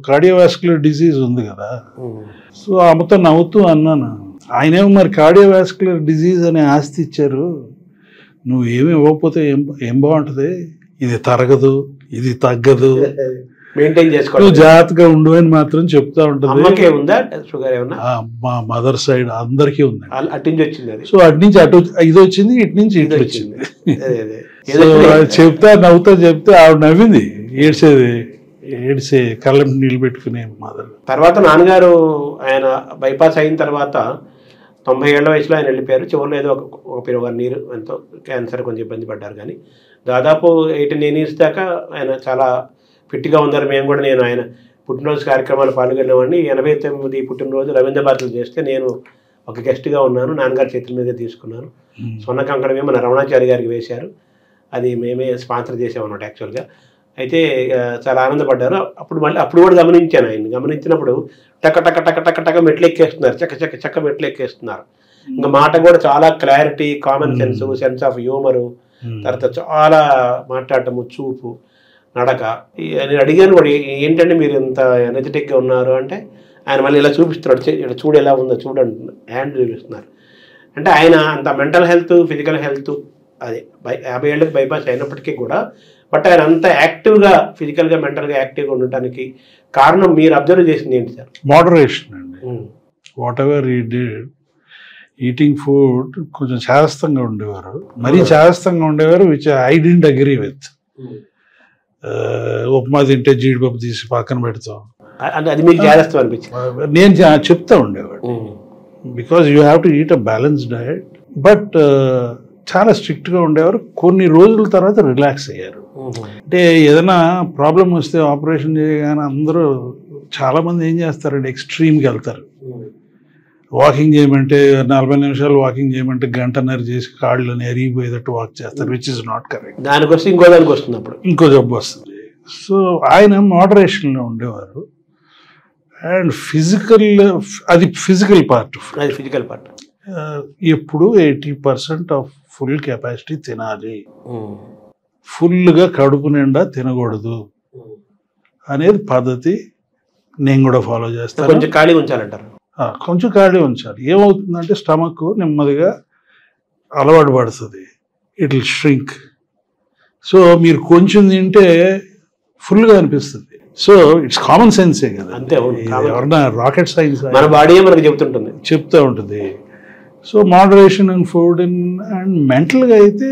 కార్డియోవాస్కులర్ డిసీజ్ ఉంది కదా. సో అమ్మతో నవ్వుతూ అన్నాను, ఆయనేమో మరి కార్డియోవాస్కులర్ డిసీజ్ అనే ఆస్తి ఇచ్చారు, నువ్వు ఏమి ఇవ్వకపోతే ఏం బాగుంటుంది, ఇది తరగదు, ఇది తగ్గదు, మెయింటైన్ చేసుకో, నువ్వు జాగ్రత్తగా ఉండు అని మాత్రం చెప్తా ఉంటుంది. మా మదర్ సైడ్ అందరికీ ఉంది. సో అటు నుంచి అటు ఇది వచ్చింది, ఇటు నుంచి ఇటు వచ్చింది. సో చెప్తా నవ్వుతా చెప్తే ఆవిడ నవ్వింది, ఏడ్చే కళ్ళం నీళ్ళు పెట్టుకునే మదర్. తర్వాత నాన్నగారు ఆయన బైపాస్ అయిన తర్వాత 90 ఏళ్ల వయసులో ఆయన వెళ్ళిపోయారు. చివరిలో ఏదో ఒక 1 year ఎంతో క్యాన్సర్ కొంచెం ఇబ్బంది పడ్డారు. కానీ దాదాపు 89 years దాకా ఆయన చాలా ఫిట్గా ఉన్నారు. మేము కూడా, నేను ఆయన పుట్టినరోజు కార్యక్రమాలు పాల్గొనేవాడిని. 89 పుట్టినరోజు రవీంద్ర భారతిలో చేస్తే నేను ఒక గెస్ట్గా ఉన్నాను. నాన్నగారి చేతుల మీదే తీసుకున్నాను. స్వర్ణ కంకణమే మన రమణాచారి గారికి వేశారు. అది మేమే స్పాన్సర్ చేసామన్నమాట యాక్చువల్గా. అయితే చాలా ఆనందపడ్డారు. అప్పుడు కూడా గమనించాను. ఆయన గమనించినప్పుడు టక టక టక టక టక మెట్లు ఎక్కేస్తున్నారు, చక్క మెట్లు ఎక్కేస్తున్నారు. ఇంకా మాట కూడా చాలా clarity, common sense of humour, తర్వాత చాలా మాట్లాడటము, చూపు, నడక. నేను అడిగాను కూడా, ఏంటంటే మీరు ఇంత ఎనర్జెటిక్గా ఉన్నారు అంటే, ఆయన మళ్ళీ ఇలా చూపిస్తున్నాడు, ఇక్కడ చూడు ఎలా ఉందో చూడండి, హ్యాండ్ చూపిస్తున్నారు. అంటే ఆయన అంత మెంటల్ హెల్త్, ఫిజికల్ హెల్త్, అదే 50 ఏళ్ళకి బైపాస్ అయినప్పటికీ కూడా, బట్ ఆయన అంత యాక్టివ్గా, ఫిజికల్గా, మెంటల్గా యాక్టివ్గా ఉండటానికి కారణం మీరు అబ్జర్వ్ చేసింది ఏంటి సార్? మోడరేషన్ అండి. వాట్ ఎవర్ ఈ డిడ్, ఈటింగ్ ఫుడ్ కొంచెం చాదస్తంగా ఉండేవారు, మరీ చాదస్తంగా ఉండేవారు, which I didn't agree with. Upma తింటే జీడిపప్పు తీసి పక్కన పెడతాం, అది మీకు జాగ్రత్త అనిపించింది? నేను చెప్తా ఉండేవాడు, because you have to eat a balance diet. But చాలా స్ట్రిక్ట్గా ఉండేవారు. కొన్ని రోజుల తర్వాత రిలాక్స్ అయ్యారు. అంటే ఏదైనా ప్రాబ్లం వస్తే ఆపరేషన్ చేయగానే అందరూ చాలామంది ఏం చేస్తారంటే ఎక్స్ట్రీమ్కి వెళ్తారు. వాకింగ్ చేయమంటే 40 నిమిషాలు వాకింగ్ చేయమంటే 1.5 గంట చేసి కాళ్ళని ఎరిగిపోయేటట్టు వాక్ చేస్తారు, విచ్ ఇస్ నాట్ కరెక్ట్. దానికోసం ఇంకో దానికి వస్తుంది, అప్పుడు ఇంకో జబ్బు వస్తుంది. సో ఆయన మోడరేషన్లో ఉండేవారు. అండ్ అది ఫిజికల్ పార్ట్. ఎప్పుడు 80% ఆఫ్ ఫుల్ కెపాసిటీ తినాలి, ఫుల్గా కడుపు నిండా తినకూడదు అనేది పద్ధతి నేను కూడా ఫాలో చేస్తాను. కొంచెం ఖాళీ ఉంచాలంటారు? కొంచెం ఖాళీ ఉంచాలి. ఏమవుతుందంటే స్టమక్ నెమ్మదిగా అలవాటు పడుతుంది, ఇట్ విల్ ష్రింక్. సో మీరు కొంచెం తింటే ఫుల్గా అనిపిస్తుంది. సో ఇట్స్ కామన్ సెన్సే కదా, అంతే. ఎవరన్నా రాకెట్ సైన్స్ మన బాడీ మనకు చెప్తూ ఉంటుంది. So moderation and food and మెంటల్గా అయితే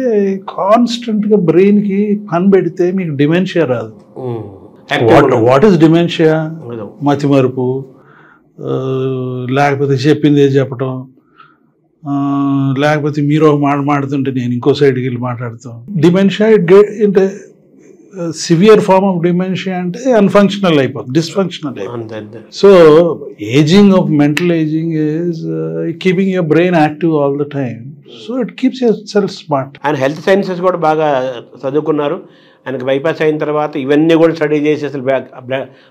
కాన్స్టెంట్గా బ్రెయిన్కి పని పెడితే మీకు డిమెన్షియా రాదు. What is dementia? మతిమరుపు, లేకపోతే చెప్పిందే చెప్పటం, లేకపోతే మీరు ఒక మాట మాడుతుంటే నేను ఇంకో సైడ్కి వెళ్ళి మాట్లాడతాం. డిమెన్షియా అంటే సివియర్ ఫార్మ్ ఆఫ్ డిమెన్షియా అంటే అన్ఫంక్షనల్ అయిపోతుంది, డిస్ఫంక్షనల్ అయిపోతుంది. So ageing of mental ageing is keeping your brain active all the time. So it keeps your self smart. ఆయన హెల్త్ సైన్సెస్ కూడా బాగా చదువుకున్నారు. ఆయనకు బైపాస్ అయిన తర్వాత ఇవన్నీ కూడా స్టడీ చేసి, అసలు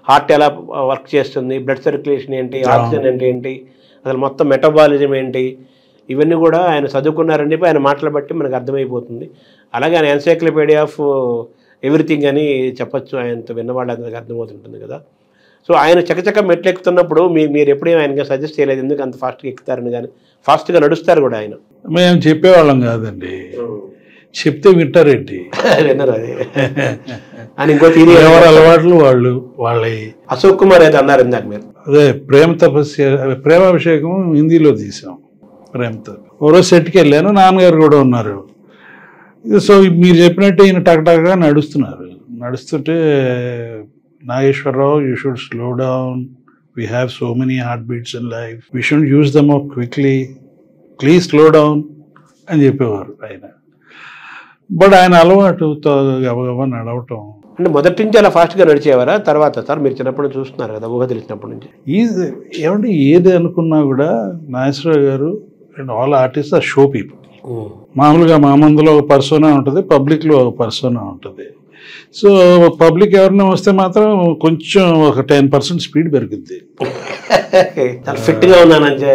హార్ట్ ఎలా వర్క్ చేస్తుంది, బ్లడ్ సర్క్యులేషన్ ఏంటి, ఆక్సిజన్ అంటే ఏంటి, అసలు మొత్తం మెటబాలిజం ఏంటి, ఇవన్నీ కూడా ఆయన చదువుకున్నారని చెప్పి ఆయన మాటలు బట్టి మనకు అర్థమైపోతుంది. అలాగే ఆయన ఎన్సైక్లోపీడియా ఆఫ్ ఎవ్రీథింగ్ అని చెప్పచ్చు, ఆయనతో విన్నవాళ్ళందరికీ అర్థమవుతుంటుంది కదా. సో ఆయన చకచక మెట్లు ఎక్కుతున్నప్పుడు మీరు ఎప్పుడేమో ఆయనగా సజెస్ట్ చేయలేదు, ఎందుకు అంత ఫాస్ట్గా ఎక్కుతారని? కానీ ఫాస్ట్గా నడుస్తారు కూడా ఆయన. మేము చెప్పేవాళ్ళం కాదండి, చెప్తే వింటారేంటి? విన్నారు. అది ఆయన ఇంకో ఎవరి అలవాట్లు వాళ్ళ. అశోక్ కుమార్ అయితే అన్నారు ఇందాక మీరు, అదే ప్రేమాభిషేకం హిందీలో తీసాం. ప్రేమతో ఓరో సెట్కి వెళ్ళాను, నాన్నగారు కూడా ఉన్నారు. సో మీరు చెప్పినట్టు ఈయన టక్టక్గా నడుస్తుంటే, Nageswara Rao, you should slow down, we have so many heart beats in life, we should use them up quickly, please slow down అని చెప్పేవారు ఆయన. బట్ ఆయన అలవాటుతో గబగబా నడవటం. అంటే మొదటి నుంచి అలా ఫాస్ట్గా నడిచేవారా? తర్వాత సార్ మీరు చిన్నప్పుడు నుంచి చూస్తున్నారు కదా, ఊహ తెలిసినప్పటి నుంచి. ఏమంటే ఏది అనుకున్నా కూడా Nageswara Rao garu and all artist are show people. మామూలుగా మా మందులో ఒక పర్సోనా ఉంటుంది, పబ్లిక్లో ఒక పర్సోనా ఉంటుంది. సో పబ్లిక్ ఎవరైనా వస్తే మాత్రం కొంచెం ఒక 10% స్పీడ్ పెరుగుద్ది. ఫిట్ గా ఉన్నానంటే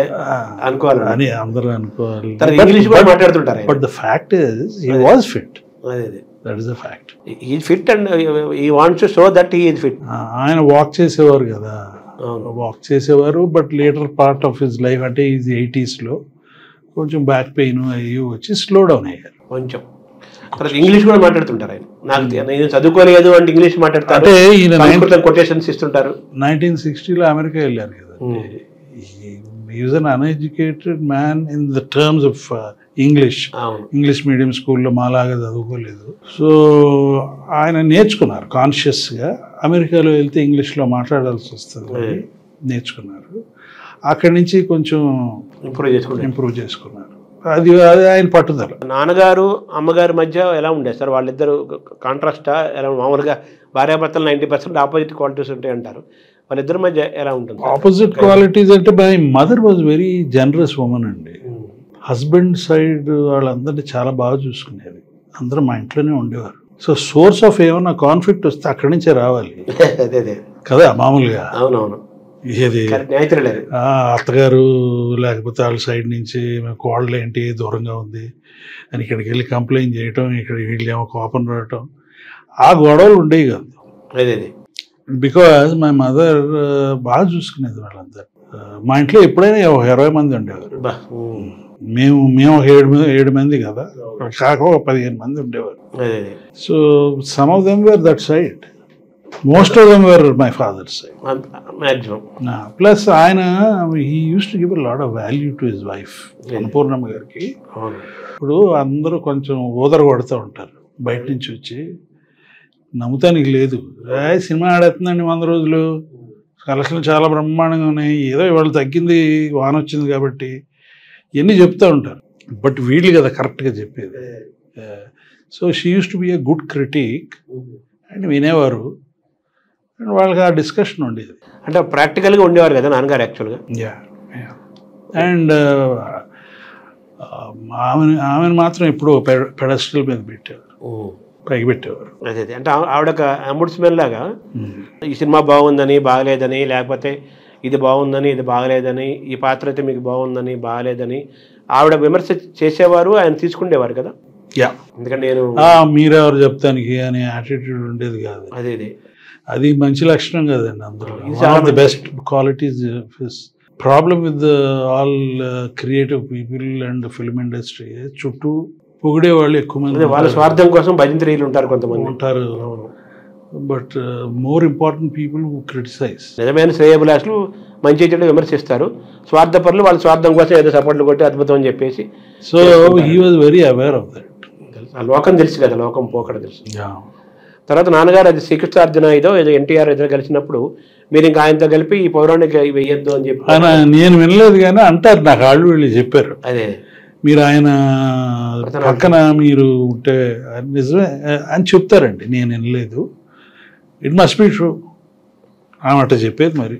అనుకోవాలి అని అందరూ అనుకోవాలి. ఇంగ్లీష్ కూడా మాట్లాడుతుంటారు. But the fact is he was fit. That is the fact. He fit and he wants to show that he is fit. ఆయన వాక్ చేసేవారు కదా, వాక్ చేసేవారు. But later part of his life అంటే is 80s లో కొంచెం back pain అయ్యి వచ్చి slow down అయ్యారు కొంచెం. ఇంగ్లీష్ కూడా మాట్లాడుతుంటారు ఆయన. నాకు నేను చదువుకోలేదు అంటే ఇంగ్లీష్ మాట్లాడతారు. అంటే ఈయన కొటేషన్స్ ఇస్తుంటారు. 1960లో అమెరికా వెళ్ళారు కదా. He was an uneducated man in the terms of English medium స్కూల్లో మాలాగా చదువుకోలేదు. సో ఆయన నేర్చుకున్నారు కాన్షియస్గా. అమెరికాలో వెళ్తే ఇంగ్లీష్లో మాట్లాడాల్సి వస్తుంది నేర్చుకున్నారు. అక్కడి నుంచి కొంచెం ఇంప్రూవ్ చేసుకున్నారు. అది ఆయన పట్టుదల. నాన్నగారు అమ్మగారి మధ్య ఎలా ఉండేది సార్? వాళ్ళిద్దరు కాంట్రాస్టా? ఎలా మామూలుగా భార్యాభర్తలు 90% ఆపోజిట్ క్వాలిటీస్ ఉంటాయి అంటారు. వాళ్ళిద్దరి మధ్య ఎలా ఉంటుంది? ఆపోజిట్ క్వాలిటీస్ అంటే my mother was very generous women అండి. హస్బెండ్ సైడ్ వాళ్ళందరినీ చాలా బాగా చూసుకునేది. అందరూ మా ఇంట్లోనే ఉండేవారు. సో సోర్స్ ఆఫ్ ఏమైనా కాన్ఫ్లిక్ట్ వస్తే అక్కడి నుంచే రావాలి కదా మామూలుగా. అవునవును. ఇది అత్తగారు లేకపోతే వాళ్ళ సైడ్ నుంచి కోడలు ఏంటి దూరంగా ఉంది అని ఇక్కడికి వెళ్ళి కంప్లైంట్ చేయటం, ఇక్కడ వీళ్ళేమో కోపం రావటం, ఆ గొడవలు ఉండేవి కాదు. బికాజ్ మై మదర్ బాగా చూసుకునేది వాళ్ళందరూ. మా ఇంట్లో ఎప్పుడైనా 20 మంది ఉండేవారు. మేము 7 మంది కదా, కాక 15 మంది ఉండేవారు. So some of them were that side, most of them were my father's side maximum. Plus ఆయన he used to give a lot of value to his wife Annapurnamma గారికి. ఇప్పుడు అందరూ కొంచెం ఊదర కొడుతూ ఉంటారు బయట నుంచి వచ్చి, నమ్ముతానికి లేదు, సినిమా ఆడేస్తుందండి 100 రోజులు, కలెక్షన్లు చాలా బ్రహ్మాండంగా ఉన్నాయి, ఏదో ఇవాళ తగ్గింది వాన వచ్చింది కాబట్టి ఇవన్నీ చెప్తూ ఉంటారు. బట్ వీళ్ళు కదా కరెక్ట్గా చెప్పేది. So she use to be a good critic and వినేవారు. అండ్ వాళ్ళకి ఆ డిస్కషన్ ఉండేది. అంటే ప్రాక్టికల్గా ఉండేవారు కదా నాన్నగారు యాక్చువల్గా. అండ్ ఆమెను మాత్రం ఎప్పుడూ పెడస్టల్ మీద పెట్టేవారు, పైకి పెట్టేవారు. అదే అంటే ఆవిడ ఒక అంబుడ్స్మెన్ లాగా ఈ సినిమా బాగుందని బాగలేదని, లేకపోతే ఇది బాగుందని ఇది బాగలేదని, ఈ పాత్ర అయితే మీకు బాగుందని బాగలేదని ఆవిడ విమర్శ చేసేవారు, ఆయన తీసుకుండేవారు కదా. ఎందుకంటే నేను మీరెవరు చెప్తానికి అనే యాటిట్యూడ్ ఉండేది కాదు. అది మంచి లక్షణం కదండి. అందరూ the best qualities. Problem with all creative people and film industry, చుట్టూ పొగిడే వాళ్ళు ఎక్కువ మంది, వాళ్ళ స్వార్థం కోసం భజంత్రీలు ఉంటారు, కొంతమంది ఉంటారు. But more important people who criticize. నిజమైన శ్రేయభిలాషులు మంచి చెడు విమర్శిస్తారు, స్వార్థపరులు వాళ్ళ స్వార్థం కోసం ఏదో సపోర్ట్లు కొట్టి అద్భుతం అని చెప్పేసి. So he was very aware of that. ఆ లోకం తెలుసు కదా, లోకం పోకడ తెలుసు. తర్వాత నాన్నగారు అది శ్రీకృష్ణార్జున ఏదో ఎన్టీఆర్ ఇద్దరు కలిసినప్పుడు మీరు ఇంకా ఆయనతో కలిపి ఈ పౌరాణిక వెయ్యొద్దు అని చెప్పి. నేను వినలేదు కానీ అంటారు, నాకు వాళ్ళు వీళ్ళు చెప్పారు. అదే మీరు ఆయన పక్కన మీరు ఉంటే నిజమే అని చెప్తారండి. నేను వినలేదు, ఇట్ మస్ట్ బి ట్రూ అన్నమాట చెప్పేది. మరి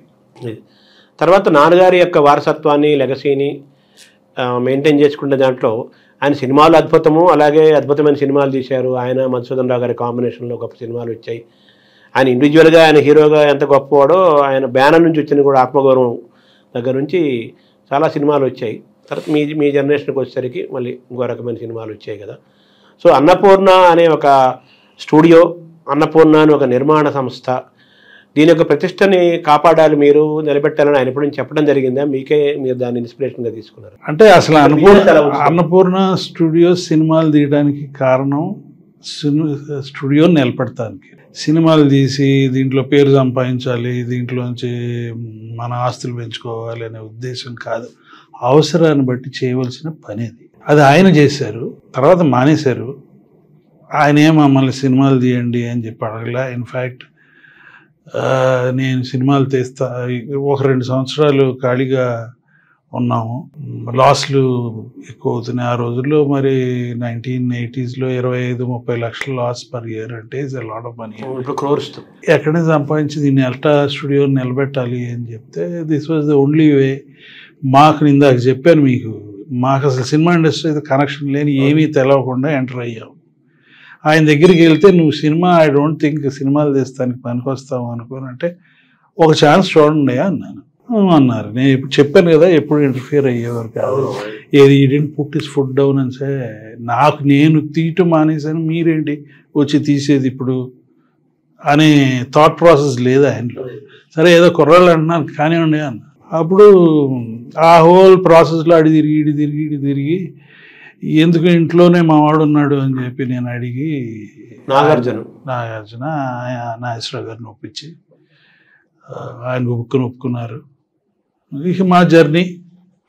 తర్వాత నాన్నగారి యొక్క వారసత్వాన్ని లెగసీని మెయింటైన్ చేసుకునే దాంట్లో ఆయన సినిమాలు అద్భుతము, అలాగే అద్భుతమైన సినిమాలు తీశారు. ఆయన మధుసూదన్ రావు గారి కాంబినేషన్లో గొప్ప సినిమాలు వచ్చాయి. ఆయన ఇండివిజువల్గా ఆయన హీరోగా ఎంత గొప్పవాడో, ఆయన బ్యానర్ నుంచి వచ్చిన కూడా ఆత్మగౌరవం దగ్గర నుంచి చాలా సినిమాలు వచ్చాయి. తర్వాత మీ జనరేషన్కి వచ్చేసరికి మళ్ళీ ఇంకో రకమైన సినిమాలు వచ్చాయి కదా. సో అన్నపూర్ణ అనే ఒక స్టూడియో, అన్నపూర్ణ అని ఒక నిర్మాణ సంస్థ, దీని యొక్క ప్రతిష్టని కాపాడాలి, మీరు నిలబెట్టాలని ఆయన ఎప్పుడు చెప్పడం జరిగిందా? మీరు దాన్ని ఇన్స్పిరేషన్గా తీసుకున్నారు? అంటే అసలు అన్నపూర్ణ స్టూడియో సినిమాలు తీయడానికి కారణం స్టూడియో నిలబెడతానికి. సినిమాలు తీసి దీంట్లో పేరు సంపాదించాలి, దీంట్లోంచి మన ఆస్తులు పెంచుకోవాలి అనే ఉద్దేశం కాదు, అవసరాన్ని బట్టి చేయవలసిన పని అది ఆయన చేశారు. తర్వాత మానేశారు. ఆయనే మమ్మల్ని సినిమాలు తీయండి అని చెప్పి అడగలా. ఇన్ఫ్యాక్ట్ నేను సినిమాలు తీస్తా, 1-2 సంవత్సరాలు ఖాళీగా ఉన్నాము. లాస్లు ఎక్కువ అవుతున్నాయి. ఆ రోజుల్లో మరి 1980s 25-30 లక్షల లాస్ పర్ ఇయర్ అంటే is a lot of money. ఇప్పుడు క్రోర్స్ ఎక్కడే సంపాదించి దీన్ని ఎల్టా స్టూడియో నిలబెట్టాలి అని చెప్తే this was the only way. మాకు ఇందాక చెప్పాను మీకు, మాకు అసలు సినిమా ఇండస్ట్రీ కనెక్షన్ లేని ఏమీ తెలవకుండా ఎంటర్ అయ్యాం. ఆయన దగ్గరికి వెళ్తే నువ్వు సినిమా ఐ డోంట్ థింక్ సినిమాలు తీస్తానికి పనికొస్తావు అనుకోని అంటే ఒక ఛాన్స్ చూడండి అన్నాను. అన్నారు. నేను ఇప్పుడు చెప్పాను కదా ఎప్పుడు ఇంటర్ఫియర్ అయ్యేవారు కాదు. ఏది ఈడెంట్ పుట్ ఇస్ ఫుడ్ డౌన్ అని సే నాకు నేను తీయటం మానేసాను, మీరేంటి వచ్చి తీసేది ఇప్పుడు అనే థాట్ ప్రాసెస్ లేదు ఆయనలో. సరే ఏదో కుర్రాళ్ళు అంటున్నారు కానివ్వండి అన్న. అప్పుడు ఆ హోల్ ప్రాసెస్లో అడి తిరిగి ఎందుకు ఇంట్లోనే మా వాడు ఉన్నాడు అని చెప్పి నేను అడిగి నాగార్జున నాగేశ్వరరావు గారిని ఒప్పించి ఆయన ఒప్పుకున్నారు. ఇక మా జర్నీ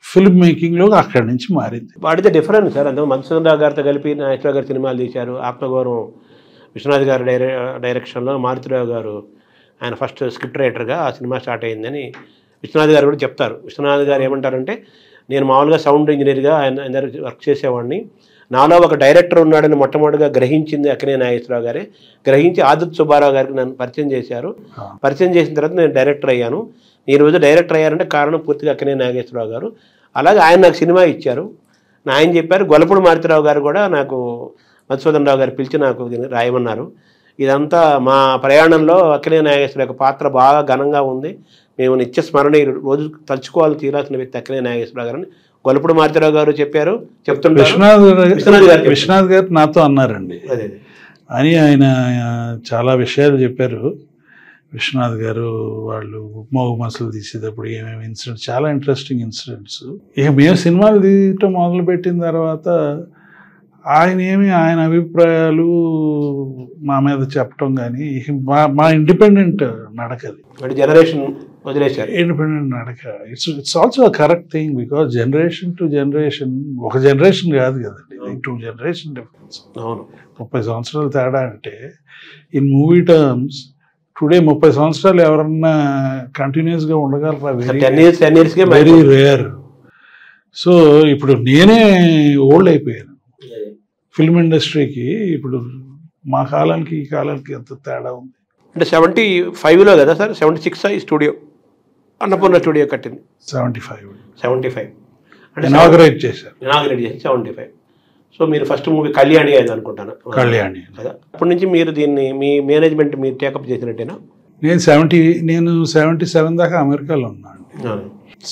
ఫిల్మ్ మేకింగ్లో అక్కడి నుంచి మారింది. వాడితే డిఫరెన్స్ సార్. అందులో మధుసూదన్ రావు గారితో కలిపి నాగేశ్వరరావు గారు సినిమాలు తీశారు. ఆత్మగౌరవం విశ్వనాథ్ గారు డైరెక్షన్లో మారుతిరావు గారు ఆయన ఫస్ట్ స్క్రిప్ట్ రైటర్గా ఆ సినిమా స్టార్ట్ అయిందని విశ్వనాథ్ గారు కూడా చెప్తారు. విశ్వనాథ్ గారు ఏమంటారంటే, నేను మామూలుగా సౌండ్ ఇంజనీర్గా ఆయన దగ్గర వర్క్ చేసేవాడిని, నాలో ఒక డైరెక్టర్ ఉన్నాడని మొట్టమొదటిగా గ్రహించింది అక్కినేని నాగేశ్వరరావు గారే. గ్రహించి ఆదిత్య సుబ్బారావు గారికి నన్ను పరిచయం చేశారు. పరిచయం చేసిన తర్వాత నేను డైరెక్టర్ అయ్యాను. ఈ రోజు డైరెక్టర్ అయ్యారంటే కారణం పూర్తిగా అక్కినేని నాగేశ్వరరావు గారు. అలాగే ఆయన నాకు సినిమా ఇచ్చారు. ఆయన చెప్పారు. గొల్లపూడి మారుతిరావు గారు కూడా నాకు మధుసూదన్ రావు గారు పిలిచి నాకు రాయమన్నారు. ఇదంతా మా ప్రయాణంలో అక్కినేని నాగేశ్వర యొక్క పాత్ర బాగా ఘనంగా ఉంది. మేము నిత్య స్మరణ రోజు తలుచుకోవాలి తీరాల్సిన వ్యక్తి అక్కినేని నాగేశ్వరరావు గారని గొల్లపూడి మారుతిరావు గారు విశ్వనాథ్ గారు నాతో అన్నారండి అని. ఆయన చాలా విషయాలు చెప్పారు. విశ్వనాథ్ గారు వాళ్ళు ఉప్మావు మసలు తీసేటప్పుడు ఏమేమి ఇన్సిడెంట్స్, చాలా ఇంట్రెస్టింగ్ ఇన్సిడెంట్స్. ఇక మేము సినిమాలు తీయటం మొదలుపెట్టిన తర్వాత ఆయన అభిప్రాయాలు మా మీద చెప్పటం కానీ మా ఇండిపెండెంట్ నడకది. జనరేషన్ వదిలేశారు. ఇండిపెండెంట్ నడక. It's also a correct thing because generation to generation, ఒక జనరేషన్ కాదు కదండి, 2 జనరేషన్ డిఫరెన్స్. 30 సంవత్సరాలు తేడా అంటే ఇన్ మూవీ టర్మ్స్ టుడే 30 సంవత్సరాలు ఎవరన్నా కంటిన్యూస్గా ఉండగలరా? Very rare. సో ఇప్పుడు నేనే ఓల్డ్ అయిపోయాను ఫిల్మ్ ఇండస్ట్రీకి. ఇప్పుడు మా కాలానికి ఈ కాలానికి ఎంత తేడా ఉంది అంటే 75లో కదా సార్? 76 ఈ స్టూడియో అన్నపూర్ణ స్టూడియో కట్టింది. 75 అంటే ఇనాగరేట్ చేశారు. 75. సో మీరు ఫస్ట్ మూవీ కళ్యాణి అయింది అనుకుంటాను. కళ్యాణి కదా. అప్పటి నుంచి మీరు దీన్ని మీ మేనేజ్మెంట్ మీరు టేకప్ చేసినట్టేనా? నేను 77 దాకా అమెరికాలో ఉన్నాను.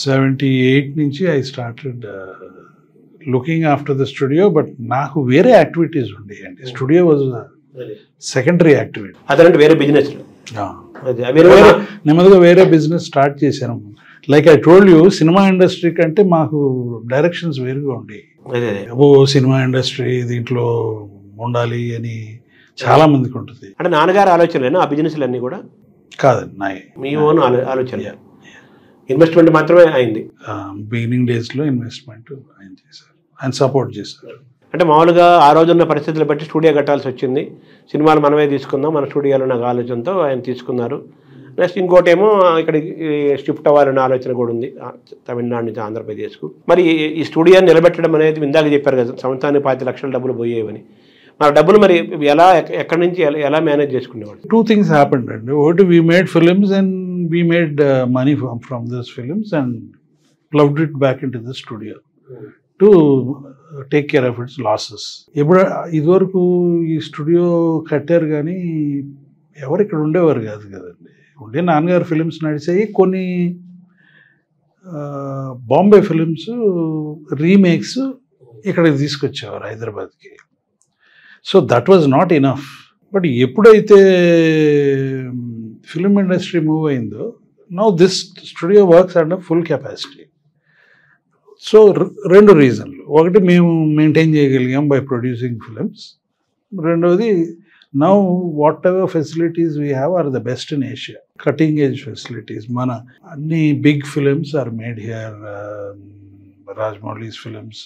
78 నుంచి I started looking after the studio. But నాకు వేరే యాక్టివిటీస్ ఉండేయండి. Studio was secondary activity. అదంటే వేరే బిజినెస్ నెమ్మదిగా వేరే బిజినెస్ స్టార్ట్ చేశాను. Like I told you, cinema industry కంటే మాకు డైరెక్షన్స్ వేరుగా ఉండేవి. సినిమా ఇండస్ట్రీ దీంట్లో ఉండాలి అని చాలా మందికి ఉంటుంది. అంటే నాన్నగారు ఆలోచనలేనా ఆ బిజినెస్లు అన్నీ కూడా? కాదండి, మీ ఓన్ ఆలోచన. ఇన్వెస్ట్మెంట్ మాత్రమే అయింది. బిగినింగ్ డేస్లో ఇన్వెస్ట్మెంట్ ఆయన చేశారు, ఆయన సపోర్ట్ చేశారు. అంటే మామూలుగా ఆ రోజున్న పరిస్థితులు బట్టి స్టూడియో కట్టాల్సి వచ్చింది. సినిమాలు మనమే తీసుకుందాం మన స్టూడియోలో నాకు ఆలోచనతో ఆయన తీసుకున్నారు. నెక్స్ట్ ఇంకోటి ఏమో ఇక్కడికి షిఫ్ట్ అవ్వాలనే ఆలోచన కూడా ఉంది తమిళనాడు నుంచి ఆంధ్రప్రదేశ్కు. మరి ఈ స్టూడియోని నిలబెట్టడం అనేది ఇందాక చెప్పారు కదా, సంవత్సరానికి 5 లక్షల డబ్బులు పోయేవని. మరి డబ్బులు మరి ఎలా ఎక్కడి నుంచి ఎలా మేనేజ్ చేసుకునేవాడు? 2 things happened అండి. ఒకటి, we made films and we made money from those films and plugged it back into the studio to take care of its losses. ఇప్పుడు ఇదివరకు ఈ స్టూడియో కట్టారు కానీ ఎవరు ఇక్కడ ఉండేవారు కాదు కదండి. ఉండే నాన్నగారు ఫిలిమ్స్ నడిచాయి. కొన్ని బాంబే ఫిలిమ్స్ రీమేక్స్ ఇక్కడికి తీసుకొచ్చేవారు హైదరాబాద్కి. So that was not enough. But ఎప్పుడైతే ఫిలిం ఇండస్ట్రీ మూవ్ అయిందో, now this studio works under full capacity. So 2 రీజన్లు. ఒకటి, మేము మెయింటైన్ చేయగలిగాం బై ప్రొడ్యూసింగ్ ఫిలిమ్స్. రెండవది, now whatever facilities we have are the best in Asia. Cutting edge facilities. మన అన్ని big films are made here. Rajamouli's films,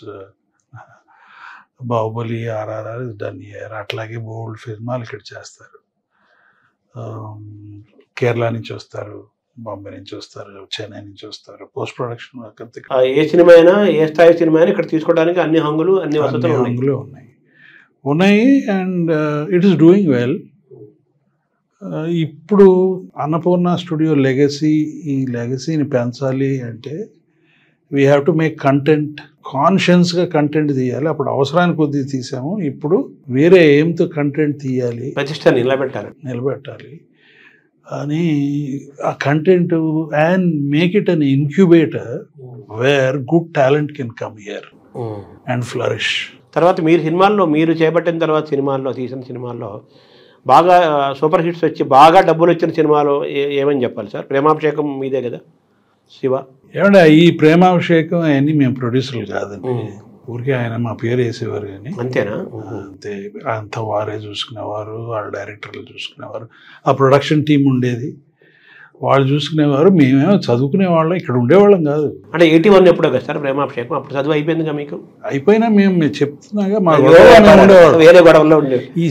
Baahubali, RRR is done here. అట్లాగే బోల్డ్ సినిమాలు ఇక్కడ చేస్తారు. కేరళ నుంచి వస్తారు, బాంబే నుంచి వస్తారు, చెన్నై నుంచి వస్తారు, పోస్ట్ ప్రొడక్షన్ వర్క్ అంతా ఏ సినిమా అయినా ఏ స్థాయి సినిమా అయినా ఇక్కడ తీసుకోవడానికి అన్ని హంగులు అన్ని వసతులు ఉన్నాయి. ఉన్నాయి and it is doing well. ఇప్పుడు అన్నపూర్ణ స్టూడియో లెగసీ, ఈ లెగసీని పెంచాలి అంటే we have to make content, కాన్షియస్గా కంటెంట్ తీయాలి. అప్పుడు అవసరానికి కొద్దిగా తీసాము, ఇప్పుడు వేరే ఏంతో కంటెంట్ తీయాలి, ప్రతిష్ట నిలబెట్టాలి అని ఆ content and make it an incubator where good talent can come here and flourish. తర్వాత మీరు చేపట్టిన తర్వాత తీసిన సినిమాల్లో బాగా సూపర్ హిట్స్ వచ్చి బాగా డబ్బులు వచ్చిన సినిమాలో ఏమని చెప్పాలి సార్? ప్రేమాభిషేకం మీదే కదా, శివ. ఏమంటే ఈ ప్రేమాభిషేకం అవన్నీ మేము ప్రొడ్యూసర్లు కాదండి, ఊరికే ఆయన మా పేరు వేసేవారు కానీ. అంతేనా? అంతే, అంతా వారే చూసుకునేవారు, వాళ్ళ డైరెక్టర్లు చూసుకునేవారు, ఆ ప్రొడక్షన్ టీం ఉండేది, వాళ్ళు చూసుకునేవారు. మేమేమో చదువుకునేవాళ్ళం, ఇక్కడ ఉండేవాళ్ళం కాదు. అంటే 81 ఎప్పుడో కదా సార్ ప్రేమాభిషేకం? అప్పుడు చదువు అయిపోయిందిగా మీకు? అయిపోయినా మేము చెప్తున్నాగా మా వేరే గొడవల్లో ఉండేవి. ఈ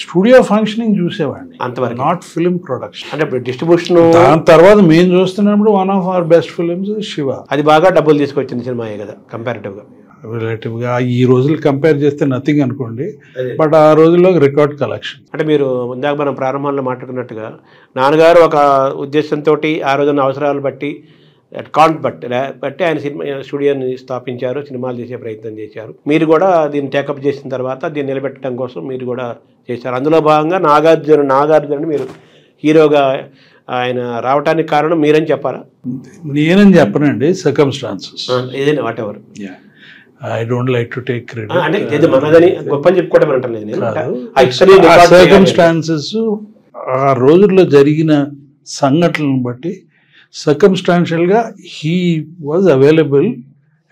స్టూడియో ఫంక్షనింగ్ చూసేవాడిని అంతవరకు, నాట్ ఫిల్మ్ ప్రొడక్షన్. అంటే ఇప్పుడు డిస్ట్రిబ్యూషన్. దాని తర్వాత మేము చూస్తున్నప్పుడు one of our best films Shiva. అది బాగా డబ్బులు తీసుకొచ్చిన సినిమాయే కదా కంపారిటివ్గా. రిలేటివ్గా ఈ రోజులు కంపేర్ చేస్తే నథింగ్ అనుకోండి, బట్ ఆ రోజుల్లో రికార్డ్ కలెక్షన్. అంటే మీరు ఇందాక మనం ప్రారంభంలో మాట్లాడుకున్నట్టుగా నాన్నగారు ఒక ఉద్దేశంతో ఆ రోజున అవసరాలు బట్టి బట్టి ఆయన స్టూడియోని స్థాపించారు, సినిమాలు చేసే ప్రయత్నం చేశారు. మీరు కూడా దీన్ని టేకప్ చేసిన తర్వాత దీన్ని నిలబెట్టడం కోసం మీరు కూడా చేశారు. అందులో భాగంగా నాగార్జున మీరు హీరోగా ఆయన రావడానికి కారణం మీరని చెప్పారా? నేనని చెప్పనండి, సర్కమ్స్టాన్సెస్, ఏదైనా what ever. I don't like to take credit. అంటే మనదని గొప్పని చెప్పుకోవడం అంటలేదు నేను. సర్కమ్స్టాన్సెస్ ఆ రోజుల్లో జరిగిన సంఘటనలను బట్టి సర్కమ్స్టాన్షియల్గా he was available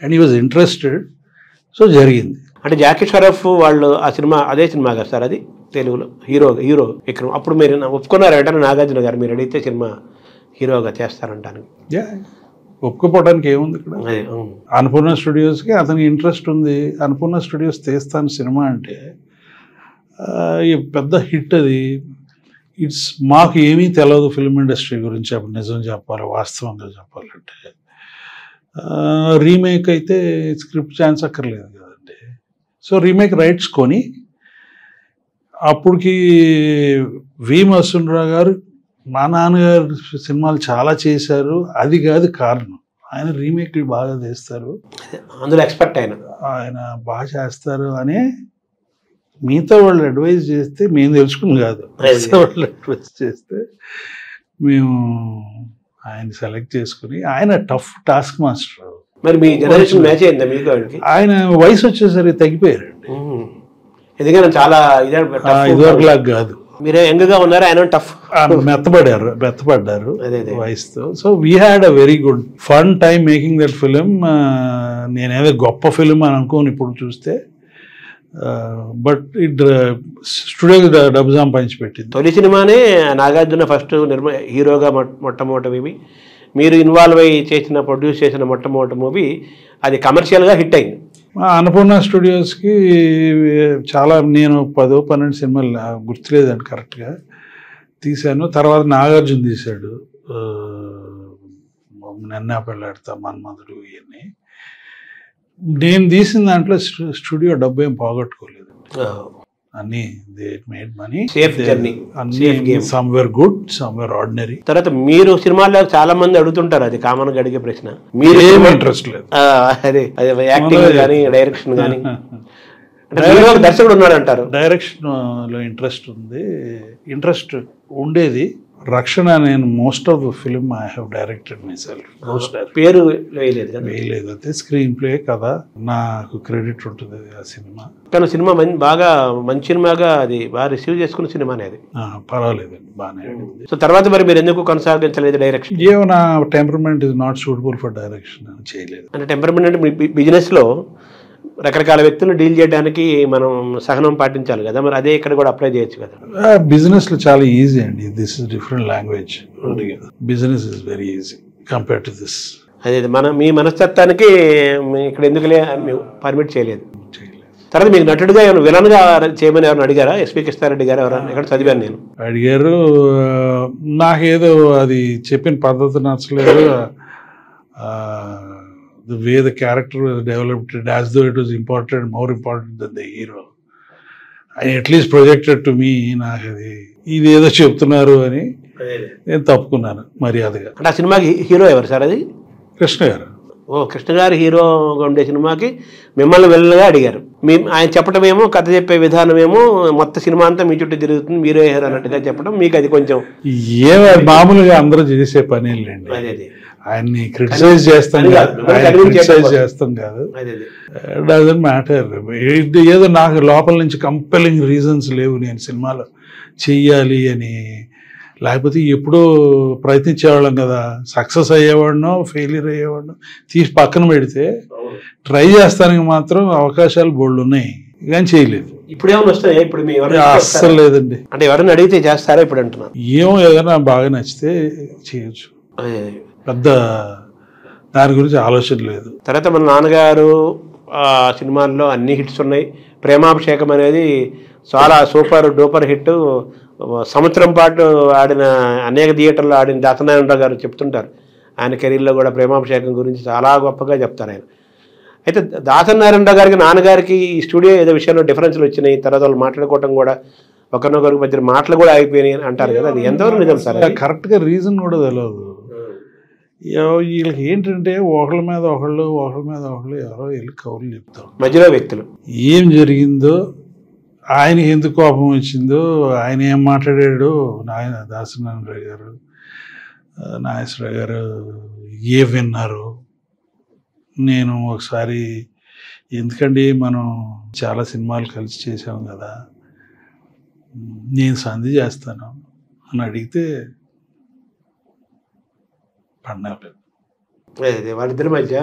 and he was interested, so జరిగింది. అంటే జాకీ షరఫ్ వాళ్ళు ఆ సినిమా అదే సినిమా కదా సార్ అది తెలుగులో హీరో విక్రమ్. అప్పుడు మీరు ఒప్పుకున్నారు వెంటనే నాగార్జున గారు మీరు అడిగితే సినిమా హీరోగా చేస్తారంటాను. ఒప్పుకోవడానికి ఏముంది ఇక్కడ? అన్నపూర్ణ స్టూడియోస్కి అతనికి ఇంట్రెస్ట్ ఉంది, అన్నపూర్ణ స్టూడియోస్ తీస్తాను సినిమా అంటే ఈ పెద్ద హిట్ అది. మాకు ఏమీ తెలియదు ఫిల్మ్ ఇండస్ట్రీ గురించి అప్పుడు, నిజం చెప్పాలి, వాస్తవంగా చెప్పాలంటే. రీమేక్ అయితే స్క్రిప్ట్ ఛాన్స్ అక్కర్లేదు కదండి. సో రీమేక్ రైట్స్ కొని అప్పటికి వి మసూన్రావు గారు మా నాన్నగారు సినిమాలు చాలా చేశారు, అది కాదు కారణం. ఆయన రీమేక్లు బాగా చేస్తారు, అందులో ఎక్స్పర్ట్ ఆయన బాగా చేస్తారు అని మిగతా వాళ్ళు అడ్వైజ్ చేస్తే మేము తెలుసుకుని కాదు, మిగతా వాళ్ళు అడ్వైజ్ చేస్తే మేము ఆయన సెలెక్ట్ చేసుకుని, ఆయన టఫ్ టాస్క్ మాస్టర్. మరి మీ జనరేషన్ మ్యాచ్ అయిందా మీకు? ఆయన వయసు వచ్చేసరికి తగ్గిపోయారండి, ఎందుకంటే చాలా ఇదివరకులాగా కాదు. మీరే యంగ్గా ఉన్నారు, ఆయన టఫ్ మెత్తపడ్డారు వయసుతో. So we had a very good fun time making that film. నేనేదో గొప్ప ఫిలిం అని అనుకోని ఇప్పుడు చూస్తే, బట్ ఇట్ స్టూడియో డబ్బు సంపాదించిపెట్టింది. తొలి సినిమానే నాగార్జున ఫస్ట్ హీరోగా మొట్టమొదటి మీరు ఇన్వాల్వ్ అయ్యి ప్రొడ్యూస్ చేసిన మొట్టమొదటి మూవీ, అది కమర్షియల్గా హిట్ అయింది. అన్నపూర్ణ స్టూడియోస్కి చాలా, నేను 10-12 సినిమాలు గుర్తులేదండి కరెక్ట్గా తీశాను. తర్వాత నాగార్జున తీశాడు నన్నా పెళ్ళాడతా, మన్మధుడు, ఇవన్నీ. నేను తీసిన దాంట్లో స్టూడియో డబ్బు ఏం పోగొట్టుకోలేదు, అన్ని they made money, safe journey, somewhere good, somewhere ordinary. తర్వాత మీరు సినిమాల్లో చాలా మంది అడుగుతుంటారు, అది కామన్ గా అడిగే ప్రశ్న, మీరు ఏమి ఇంట్రెస్ట్ లేదు? అదే యాక్టింగ్ కానీ డైరెక్షన్ కానీ, దర్శకుడు ఉన్నాడు అంటారు. డైరెక్షన్ లో ఇంట్రెస్ట్ ఉంది, ఇంట్రెస్ట్ ఉండేది. రక్షణ నేను most of the film I have directed my self. పేరు వేయలేదు, అయితే స్క్రీన్ ప్లే కదా, నాకు క్రెడిట్ ఉంటుంది ఆ సినిమా. కానీ సినిమా బాగా మంచి సినిమాగా అది బాగా రిసీవ్ చేసుకున్న సినిమా అనేది. పర్వాలేదండి, బాగానే. సో తర్వాత మరి మీరు ఎందుకు కొనసాగించలేదు డైరెక్షన్? ఏమో నా temperament is not suitable for direction అని చేయలేదు. అంటే టెంపర్మెంట్ అంటే బిజినెస్ లో రకరకాల వ్యక్తులను డీల్ చేయడానికి మనం సహనం పాటించాలి కదా, మరి అదే ఇక్కడ కూడా అప్లై చేయొచ్చు కదా. బిజినెస్ లో చాలా ఈజీ అండి, this is different language. Business is very easy compare to this. అదే మీ మనస్తత్వానికి ఇక్కడ ఎందుకులే పర్మిట్ చేయలేదు. తర్వాత మీకు నటుడిగా ఏమైనా విలన్గా చేయమని ఎవరైనా అడిగారా? ఎస్పీ కృష్ణారెడ్డి గారు ఎవరైనా? ఎక్కడ చదివాను నేను. అడిగారు, నాకేదో అది చెప్పిన పద్ధతి నచ్చలేదు. The way the character was developed as though it was important, more important then the hero. I at least projected to me. నాకు అది ఇది ఏదో చెప్తున్నారు అని నేను తప్పుకున్నాను మర్యాదగా. అంటే ఆ సినిమాకి హీరో ఎవరు సార్? అది కృష్ణ గారు. ఓ, కృష్ణ గారు హీరోగా ఉండే సినిమాకి మిమ్మల్ని వెళ్ళగా అడిగారు. ఆయన చెప్పడం ఏమో, కథ చెప్పే విధానం ఏమో మొత్తం సినిమా అంతా మీ చుట్టూ తిరుగుతుంది, మీరే హీరో అన్నట్టుగా చెప్పడం, మీకు అది కొంచెం ఏమో మామూలుగా అందరూ చేసే పని లేండి. ఆయన్ని క్రిటిసైజ్ చేస్తాం కాదు, డజంట్ మ్యాటర్. ఏదో నాకు లోపల నుంచి కంపెలింగ్ రీజన్స్ లేవు నేను సినిమాలో చెయ్యాలి అని. లేకపోతే ఎప్పుడో ప్రయత్నించేవాళ్ళం కదా, సక్సెస్ అయ్యేవాడినో ఫెయిల్యూర్ అయ్యేవాడినో తీసి పక్కన పెడితే ట్రై చేస్తానికి మాత్రం అవకాశాలు బోల్డ్ ఉన్నాయి, కానీ చేయలేదు. ఇప్పుడు ఏమైనా వస్తాయి? ఇప్పుడు అస్సలు లేదండి. అంటే ఎవరైనా అడిగితే చేస్తారా ఇప్పుడు అంటున్నారు? ఏమో ఏదైనా బాగా నచ్చితే చేయొచ్చు, పెద్ద దాని గురించి ఆలోచన లేదు. తర్వాత మన నాన్నగారు సినిమాల్లో అన్ని హిట్స్ ఉన్నాయి. ప్రేమాభిషేకం అనేది చాలా సూపర్ డూపర్ హిట్. సంవత్సరం పాటు ఆడిన, అనేక థియేటర్లో ఆడిన దాసనారాయణరావు గారు చెప్తుంటారు ఆయన కెరీర్లో కూడా ప్రేమాభిషేకం గురించి చాలా గొప్పగా చెప్తారు ఆయన. అయితే దాసనారాయణరావు గారికి నాన్నగారికి ఈ స్టూడియో ఏదో విషయంలో డిఫరెన్స్లు వచ్చినాయి, తర్వాత వాళ్ళు మాట్లాడుకోవటం కూడా ఒకరినొకరికి మధ్య మాటలు కూడా అయిపోయినాయి అంటారు కదా, అది ఎంతవరకు నిజం సార్? కరెక్ట్గా రీజన్ కూడా తెలియదు. వీళ్ళకి ఏంటంటే ఒకళ్ళ మీద ఒకళ్ళు ఎవరో వెళ్ళి కౌరులు చెప్తారు, మధ్యలో వ్యక్తులు. ఏం జరిగిందో, ఆయన ఎందుకు కోపం వచ్చిందో, ఆయన ఏం మాట్లాడాడు, దాసనారాయణరావు గారు నాగేశ్వరరావు గారు ఏ విన్నారు. నేను ఒకసారి, ఎందుకండి మనం చాలా సినిమాలు కలిసి చేసాం కదా, నేను సంధి చేస్తాను అని అడిగితే పడినారు. వాళ్ళిద్దరి మధ్య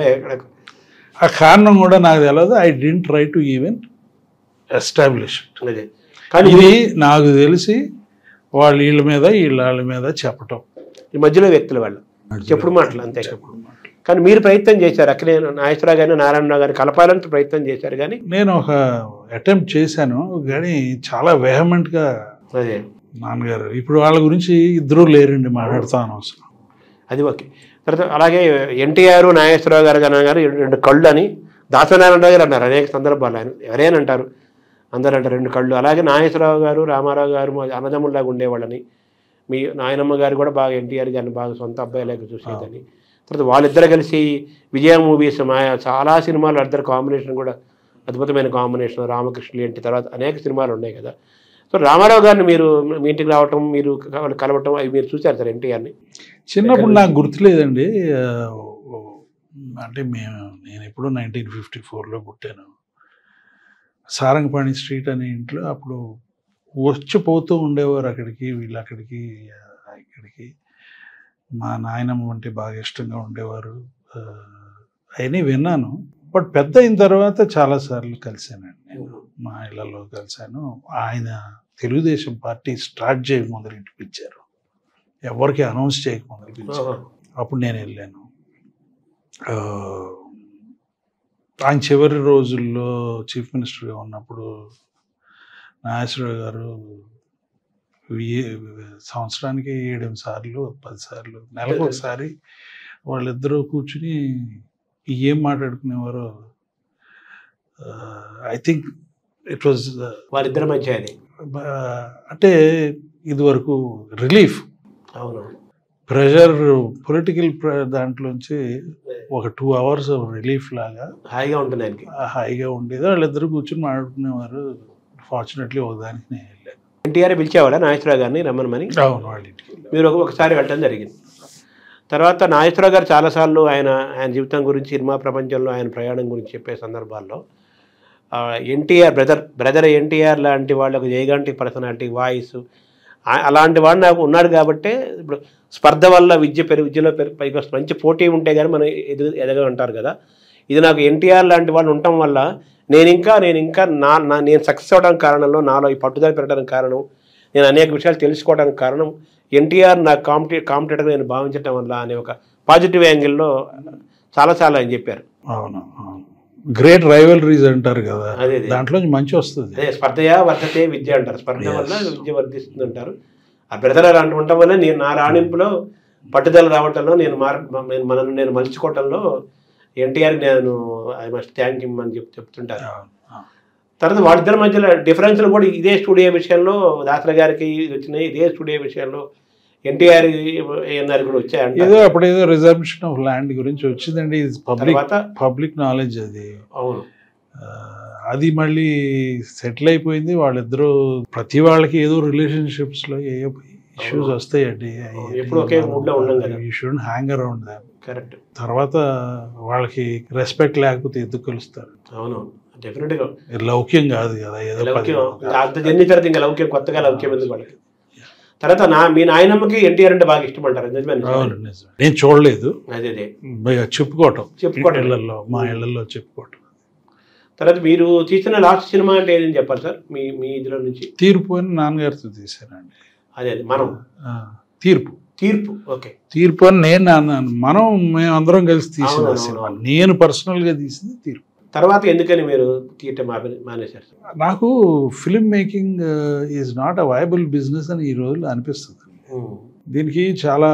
ఆ కారణం కూడా నాకు తెలియదు. I didn't try to even establish. కానీ ఇది నాకు తెలిసి వీళ్ళ మీద చెప్పటం, ఈ మధ్యలో వ్యక్తుల వాళ్ళు చెప్పుడు మాటలు అంతే. కానీ మీరు ప్రయత్నం చేశారు, అక్కడే నాగేశ్వరరావు గారిని నారాయణరావు గారిని కలపాలని ప్రయత్నం చేశారు. కానీ నేను ఒక అటెంప్ట్ చేశాను, కానీ చాలా వెహమెంట్గా నాన్నగారు. ఇప్పుడు వాళ్ళ గురించి ఇద్దరూ లేరండి, మాట్లాడుతాను అవసరం. అది ఓకే. తర్వాత అలాగే ఎన్టీఆర్ నాగేశ్వరరావు గారు రెండు కళ్ళు అని దాసనారాయణరావు గారు అన్నారు అనేక సందర్భాలు. ఆయన ఎవరైనా అంటారు, అందరూ అంటారు రెండు కళ్ళు. అలాగే నాగేశ్వరరావు గారు రామారావు గారు అన్నదమ్ముల్లాగా ఉండేవాళ్ళని, మీ నాయనమ్మ గారు కూడా బాగా ఎన్టీఆర్ గారిని బాగా సొంత అబ్బాయిలాగా చూసేదని. తర్వాత వాళ్ళిద్దరు కలిసి విజయ మూవీస్, చాలా సినిమాలు ఇద్దరు కాంబినేషన్ కూడా అద్భుతమైన కాంబినేషన్, రామకృష్ణులు ఏంటి, తర్వాత అనేక సినిమాలు ఉన్నాయి కదా. సో రామారావు గారిని మీరు మీ ఇంటికి రావటం, మీరు కలవటం అవి మీరు చూశారు సార్ ఎన్టీఆర్ని? చిన్నప్పుడు నాకు గుర్తులేదండి. అంటే నేను ఎప్పుడు 1954లో పుట్టాను. సారంగపాణి స్ట్రీట్ అనే ఇంట్లో అప్పుడు వచ్చిపోతూ ఉండేవారు అక్కడికి, వీళ్ళు అక్కడికి ఇక్కడికి. మా నాయనమ్మ అంటే బాగా ఇష్టంగా ఉండేవారు. అవన్నీ విన్నాను. బట్ పెద్ద అయిన తర్వాత చాలాసార్లు కలిశానండి నేను, మా ఇళ్లలో కలిశాను. ఆయన తెలుగుదేశం పార్టీ స్టార్ట్ చేయకముందు పిలిచారు, ఎవరికి అనౌన్స్ చేయకముందు పిలిచారు. అప్పుడు నేను వెళ్ళాను. ఆయన చివరి రోజుల్లో చీఫ్ మినిస్టర్గా ఉన్నప్పుడు నాగేశ్వరరావు గారు సంవత్సరానికి 7 సార్లు 10 సార్లు నెలకు ఒకసారి వాళ్ళిద్దరూ కూర్చుని ఏం మాట్లాడుకునేవారో. ఐ థింక్ ఇట్ వాజ్ వాళ్ళిద్దరి మధ్య అంటే ఇదివరకు రిలీఫ్, ప్రెషర్, పొలిటికల్ దాంట్లోంచి ఒక 2 hours రిలీఫ్ లాగా హాయిగా ఉంటుంది, హాయిగా ఉండేది. వాళ్ళిద్దరు కూర్చొని మాట్లాడుకునేవారు. ఫార్చునేట్లీ ఒకదానికి నేను వెళ్ళాను. ఎన్టీఆర్ పిలిచేవాడా నాగేశ్వరరావు గారిని రమ్మనమని? అవును, వాళ్ళ ఇంటికి మీరు ఒకసారి వెళ్ళడం జరిగింది. తర్వాత నాగేశ్వరరావు గారు చాలాసార్లు ఆయన జీవితం గురించి, సినిమా ప్రపంచంలో ఆయన ప్రయాణం గురించి చెప్పే సందర్భాల్లో ఎన్టీఆర్ బ్రదర్ ఎన్టీఆర్ లాంటి వాళ్ళకు జయగాంటి పర్సనాలిటీ, వాయిస్, అలాంటి వాడు నాకు ఉన్నాడు. కాబట్టి ఇప్పుడు స్పర్ధ వల్ల విద్యలో పైకి వస్తుంది, మంచి పోటీ ఉంటే కానీ మనం ఎదగ ఉంటారు కదా. ఇది నాకు ఎన్టీఆర్ లాంటి వాళ్ళు ఉండటం వల్ల నేను ఇంకా నేను సక్సెస్ అవ్వడానికి కారణంలో, నాలో ఈ పట్టుదల పెట్టడానికి కారణం, నేను అనేక విషయాలు తెలుసుకోవడానికి కారణం ఎన్టీఆర్ నాకు కాంపిటేటర్గా నేను భావించడం వల్ల అనే ఒక పాజిటివ్ యాంగిల్లో చాలాసార్లు ఆయన చెప్పారు. అవును. గ్రేట్ రైవలరీస్ అంటారు కదా, అదే దాంట్లో మంచి వస్తుంది. అదే స్పర్ధయా వర్ధతే విద్య అంటారు, స్పర్ధ వల్ల విద్య వర్ధిస్తుంది అంటారు. ఆ బ్రదర్ అలా ఉండటం వల్ల నేను నా రాణింపులో పట్టుదల రావటంలో నేను మలుచుకోవటంలో ఎన్టీఆర్ నేను ఐ మస్ట్ థ్యాంక్ హిమ్ అని చెప్తుంటారు. తర్వాత వాళ్ళిద్దరి మధ్యలో డిఫరెన్స్లు కూడా ఇదే స్టూడియో విషయంలో దాసరి గారికి వచ్చినాయి, ఇదే స్టూడియో విషయంలో ఎన్టీఆర్ కూడా వచ్చాయంట. ఏదో అప్పుడేదో రిజర్వేషన్ ఆఫ్ ల్యాండ్ గురించి వచ్చిందండి, పబ్లిక్ నాలెడ్జ్ అది. అవును, అది మళ్ళీ సెటిల్ అయిపోయింది. వాళ్ళిద్దరూ ప్రతి వాళ్ళకి ఏదో రిలేషన్షిప్స్ లో ఏ ఇష్యూస్ వస్తాయండి, ఎప్పుడు ఒకే మూడ్ లో ఉన్నాం కదా, you should hang around them. Correct. తర్వాత వాళ్ళకి రెస్పెక్ట్ లేకపోతే ఎందుకు కలుస్తారు? అవును, డెఫినెట్ గా లౌక్యం కాదు కదా, ఏదో లౌక్యం అంత జర్నీ తర్వాత ఇంకా లౌక్యం, కొత్తగా లౌక్యం ఎందుకు వాళ్ళకి. తర్వాత మీ నాయనమ్మకి ఎన్టీఆర్ అంటే బాగా ఇష్టం అంటారు, నేను చూడలేదు, అదే చెప్పుకోవటం ఇళ్లలో, మా ఇళ్లలో చెప్పుకోవటం. తర్వాత మీరు తీసిన లాస్ట్ సినిమా అంటే ఏదని చెప్పాలి సార్ మీ ఇదిలో నుంచి? తీర్పు అని నాన్నగారితో తీశానండి. అదే మనం తీర్పు ఓకే, తీర్పు అని నేను అన్నాను, మేము అందరం కలిసి తీసిన సినిమా, నేను పర్సనల్ గా తీసింది తీర్పు. తర్వాత ఎందుకని మీరు తీయటం మానేశారు? నాకు film making is not a viable business అని ఈ రోజుల్లో అనిపిస్తుంది. దీనికి చాలా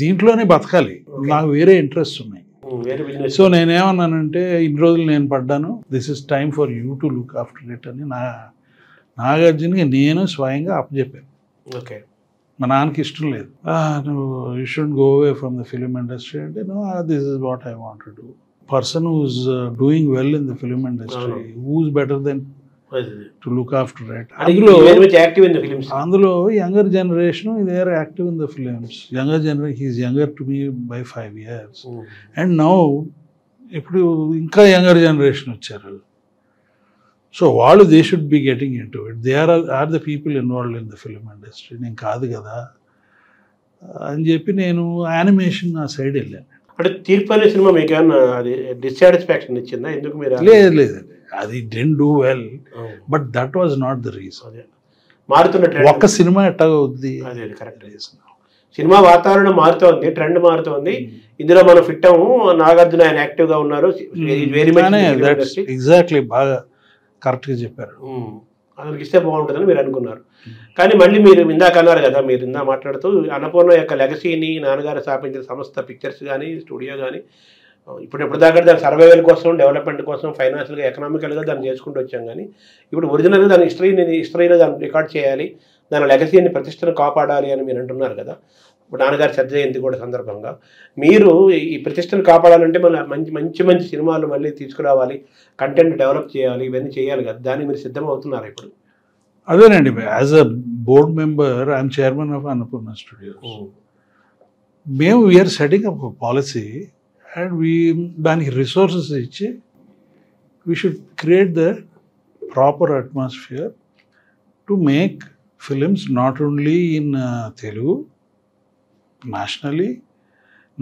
దీంట్లోనే బతకాలి, నాకు వేరే ఇంట్రెస్ట్ ఉన్నాయి. సో నేనేమన్నానంటే ఇన్ని రోజులు నేను పడ్డాను, this is time for you to look after it అని నాగార్జునకి నేను స్వయంగా అప్పచెప్పాను. ఓకే, మా నాన్నకి ఇష్టం లేదు, నువ్వు you should go away from the film industry అంటే, no, this is what I want to do. Person who's doing well in the film industry, who's better than to look after it. అందులో younger generation, they are active in the films. Younger generation, he's younger to me by 5 years. And now ఇప్పుడు ఇంకా younger generation వచ్చారు. So వాళ్ళు they should be getting into it. They are the people involved in the film industry. నేను కాదు కదా అని చెప్పి నేను యానిమేషన్ ఆ సైడ్ వెళ్ళాను. అంటే తీర్పు అనే సినిమా మీకు ఏమన్నా అది డిస్సాటిస్ఫాక్షన్ ఇచ్చిందా? ఎందుకు మీరు? లేదండి, అది didn't do well, but that was not the reason. మారుతున్న ఒక్క సినిమా ఎట్టాగా ఉంది, అదే కరెక్ట్. సినిమా వాతావరణం మారుతోంది, ట్రెండ్ మారుతోంది, ఇందులో మనం ఫిట్ అవ్వము, నాగార్జున ఆయన యాక్టివ్ గా ఉన్నారు, ఎగ్జాక్ట్లీ, బాగా కరెక్ట్ గా చెప్పారు. అతనికి ఇస్తే బాగుంటుందని మీరు అనుకున్నారు. కానీ మళ్ళీ మీరు ఇందాక అన్నారు కదా, మీరు ఇందా మాట్లాడుతూ అన్నపూర్ణ యొక్క లెగసీని, నాన్నగారు స్థాపించిన సంస్థ పిక్చర్స్ కానీ స్టూడియో కానీ ఇప్పుడు దాకా దాని సర్వైవల్ కోసం, డెవలప్మెంట్ కోసం, ఫైనాన్షియల్గా, ఎకనామికల్గా దాన్ని చేసుకుంటూ వచ్చాం. కానీ ఇప్పుడు ఒరిజినల్గా దాని హిస్టరీలో దాన్ని రికార్డ్ చేయాలి, దాని లెగసీని, ప్రతిష్టను కాపాడాలి అని మీరు అంటున్నారు కదా. ఇప్పుడు నాన్నగారి శత జయంతి కూడా సందర్భంగా మీరు ఈ ప్రతిష్టను కాపాడాలంటే మన మంచి సినిమాలు మళ్ళీ తీసుకురావాలి, కంటెంట్ డెవలప్ చేయాలి, ఇవన్నీ చేయాలి కదా. దాన్ని మీరు సిద్ధం అవుతున్నారు ఇప్పుడు? అదేనండి, as a board member I'm chairman of Annapurna studios. మేము we're setting up policy and దానికి రిసోర్సెస్ ఇచ్చి we should create the proper atmosphere to make films not only in Telugu, nationally,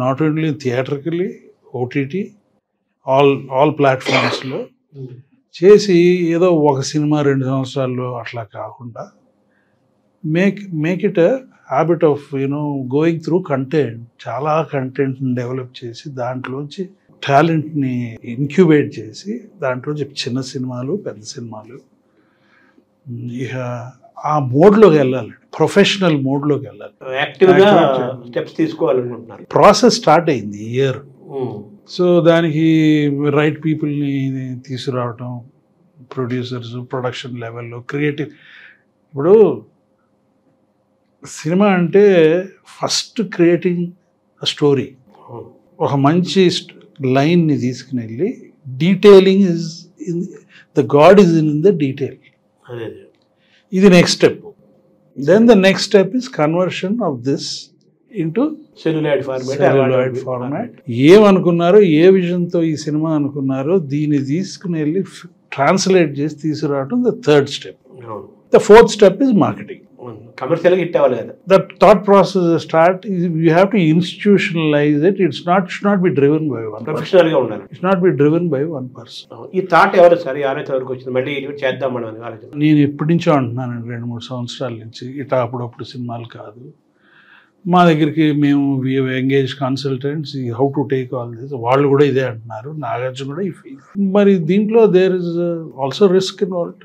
not only theatrically, OTT, all platforms లో చేసి ఏదో ఒక cinema 2 సంవత్సరాల్లో అట్లా కాకుండా make it a habit of going through content. చాలా కంటెంట్ని డెవలప్ చేసి దాంట్లోంచి టాలెంట్ని ఇన్క్యుబేట్ చేసి దాంట్లోంచి చిన్న సినిమాలు, పెద్ద సినిమాలు, ఇక ఆ మోడ్లోకి వెళ్ళాలి, ప్రొఫెషనల్ మోడ్లోకి వెళ్ళాలి, యాక్టివ్గా స్టెప్స్ తీసుకోవాలనుకుంటున్నారు. ప్రాసెస్ స్టార్ట్ అయింది ఈ ఇయర్. సో దానికి రైట్ పీపుల్ని తీసుకురావటం, ప్రొడ్యూసర్స్, ప్రొడక్షన్ లెవెల్లో, క్రియేటివ్. ఇప్పుడు సినిమా అంటే ఫస్ట్ క్రియేటింగ్ స్టోరీ, ఒక మంచి లైన్ని తీసుకుని వెళ్ళి detailing is in the god is in the detail. ఇది next step. Then the next step is conversion of this into celluloid format. ఏమనుకున్నారో, ఏ విజన్తో ఈ సినిమా అనుకున్నారో దీన్ని తీసుకుని వెళ్ళి ట్రాన్స్లేట్ చేసి తీసుకురావడం the third step. The fourth step is marketing. కమర్షియల్గా హిట్ అవ్వాలి కదా. The thought process start is you have to institutionalize it. Should not be driven by one professional గా ఉండాలి. It's not be driven by one person. ఈ thought ఎవరు sir ఆలోచన వరకు వచ్చింది మళ్ళీ చేద్దాం మనం ఆలోచన? నేను ఎప్పటి నుంచో అంటున్నాను, 2-3 సంవత్సరాల నుంచి. ఇట్లా అప్పుడప్పుడు సినిమాలు కాదు, మా దగ్గరికి మేము engage consultants how to take all this, వాళ్ళు కూడా ఇదే అంటున్నారు, నాగార్జున కూడా మరి దీంట్లో there is also risk involved.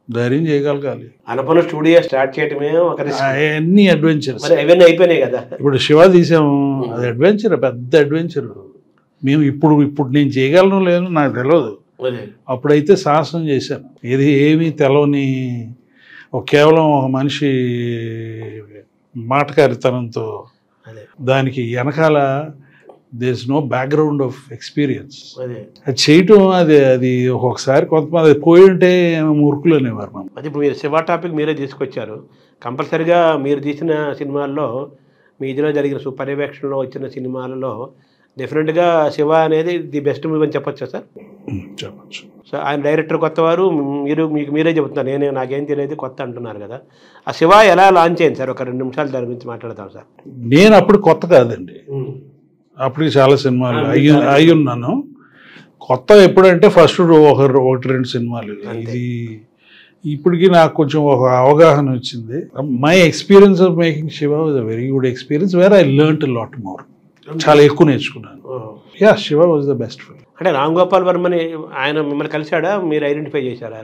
ధైర్యం చేయగలగాలి. అనుపన్న స్టూడియో స్టార్ట్ చేయటమే ఒక అన్ని అడ్వెంచర్స్ అవన్నీ అయిపోయినాయి కదా. ఇప్పుడు శివ తీసాము, అది అడ్వెంచర్, పెద్ద అడ్వెంచర్. మేము ఇప్పుడు నేను చేయగలను లేదు నాకు తెలియదు, అప్పుడైతే సాహసం చేశాను. ఇది ఏమీ తెలవని కేవలం ఒక మనిషి మాటకారితనంతో, దానికి వెనకాల there is no background of experience. అది చేయటం అది ఒక్కొక్కసారి కొంతమంది పోయి ఉంటే మురుకులు అనేవారు మనం. అది ఇప్పుడు మీరు శివ టాపిక్ మీరే తీసుకొచ్చారు. కంపల్సరిగా మీరు తీసిన సినిమాల్లో, మీ ఇదిలో జరిగిన పర్యవేక్షణలో వచ్చిన సినిమాలలో డెఫినెట్గా శివ అనేది ది బెస్ట్ మూవీ అని చెప్పొచ్చా సార్? చెప్పచ్చు. సో ఆయన డైరెక్టర్ కొత్తవారు, మీరే చెబుతున్నారు, నాకేం తెలియదు కొత్త అంటున్నారు కదా. ఆ శివ ఎలా లాంచ్ అయింది సార్? ఒక 2 నిమిషాలు దాని గురించి మాట్లాడతాం సార్. నేను అప్పుడు కొత్త కాదండి, అప్పటికి చాలా సినిమాలు అయి ఉన్నాను. కొత్త ఎప్పుడంటే ఫస్ట్ 1-2 సినిమాలు. ఇది ఇప్పటికి నాకు కొంచెం ఒక అవగాహన వచ్చింది. My experience of making Shiva was a very good experience, where I learned a lot more. చాలా ఎక్కువ నేర్చుకున్నాను. Yeah, Shiva was the best film. అంటే రామ్ గోపాల్ వర్మని ఆయన మిమ్మల్ని కలిశాడా, మీరు ఐడెంటిఫై చేశారా?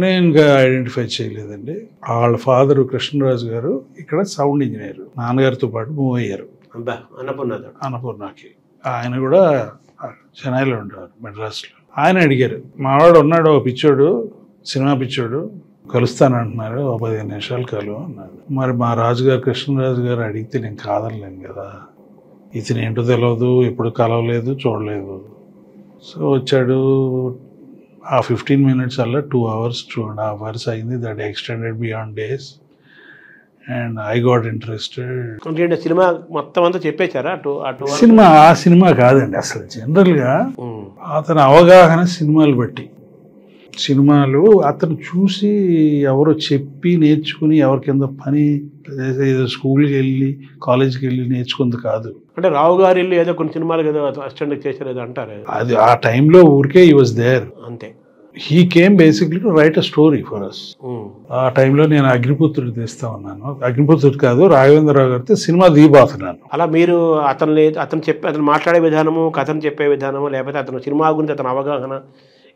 నేను ఇంకా ఐడెంటిఫై చేయలేదండి. వాళ్ళ ఫాదర్ కృష్ణరాజు గారు ఇక్కడ సౌండ్ ఇంజనీర్, నాన్నగారితో పాటు మూవ్ అయ్యారు అన్నపూర్ణకి. ఆయన కూడా చెన్నైలో ఉండేవారు, మెడ్రాస్లో. ఆయన అడిగారు, మావాడు ఉన్నాడు ఒక పిచ్చోడు, సినిమా పిచ్చోడు, కలుస్తానంటున్నారు, 15 నిమిషాలు కలువు అన్నాడు. మరి మా రాజుగారు కృష్ణరాజు గారు అడిగితే నేను కాదనలేను కదా, ఇతను ఏంటో తెలియదు, ఎప్పుడు కలవలేదు, చూడలేదు. సో వచ్చాడు. ఆ 15 minutes అలా 2 hours 2.5 hours అయింది. That extended beyond days and I got interested. Cinema మొత్తం అంతా చెప్పేశారా? ఆ సినిమా కాదండి, అసలు జనరల్గా అతని అవగాహన సినిమాలు బట్టి, సినిమాలు అతను చూసి ఎవరో చెప్పి నేర్చుకుని ఎవరి కింద పని స్కూల్కి వెళ్ళి కాలేజ్కి వెళ్ళి నేర్చుకుంది కాదు. అంటే రావు గారు వెళ్ళి ఏదో కొన్ని సినిమాలు ఏదో అసిస్టెంట్ చేశారు ఏదో అంటారు. అది ఆ టైంలో ఊరికే హీ వాజ్ దేర్ అంతే. He came basically to write a story for us. ఆ టైంలో నేను అగ్నిపుత్రుడు తీస్తా ఉన్నాను, అగ్నిపుత్రుడు కాదు రాఘవేంద్రరావు గారితో సినిమా దిగిపోతున్నాను. అలా మీరు అతను మాట్లాడే విధానము, కథను చెప్పే విధానము, లేకపోతే అతను సినిమా గురించి అతని అవగాహన,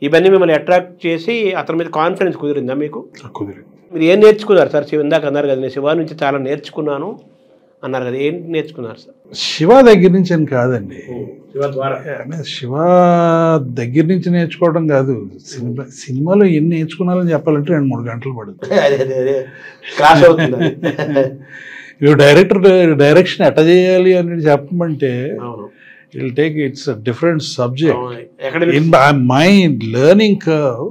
ఇవన్నీ మిమ్మల్ని అట్రాక్ట్ చేసి అతని మీద కాన్ఫిడెన్స్ కుదిరిందా మీకు? కుదిరింది. మీరు ఏం నేర్చుకున్నారు సార్? ఇందాక అన్నారు కదా, నేను శివ నుంచి చాలా నేర్చుకున్నాను అన్నారు కదా, ఏం నేర్చుకున్నారు సార్? శివ దగ్గర నుంచి అని కాదండి, శివ దగ్గర నుంచి నేర్చుకోవడం కాదు, సినిమాలో ఎన్ని నేర్చుకున్నారని చెప్పాలంటే 2-3 గంటలు పడుతుంది. డైరెక్షన్ ఎట్లా చేయాలి అని చెప్పమంటే it'll take it's a different subject. In my learning curve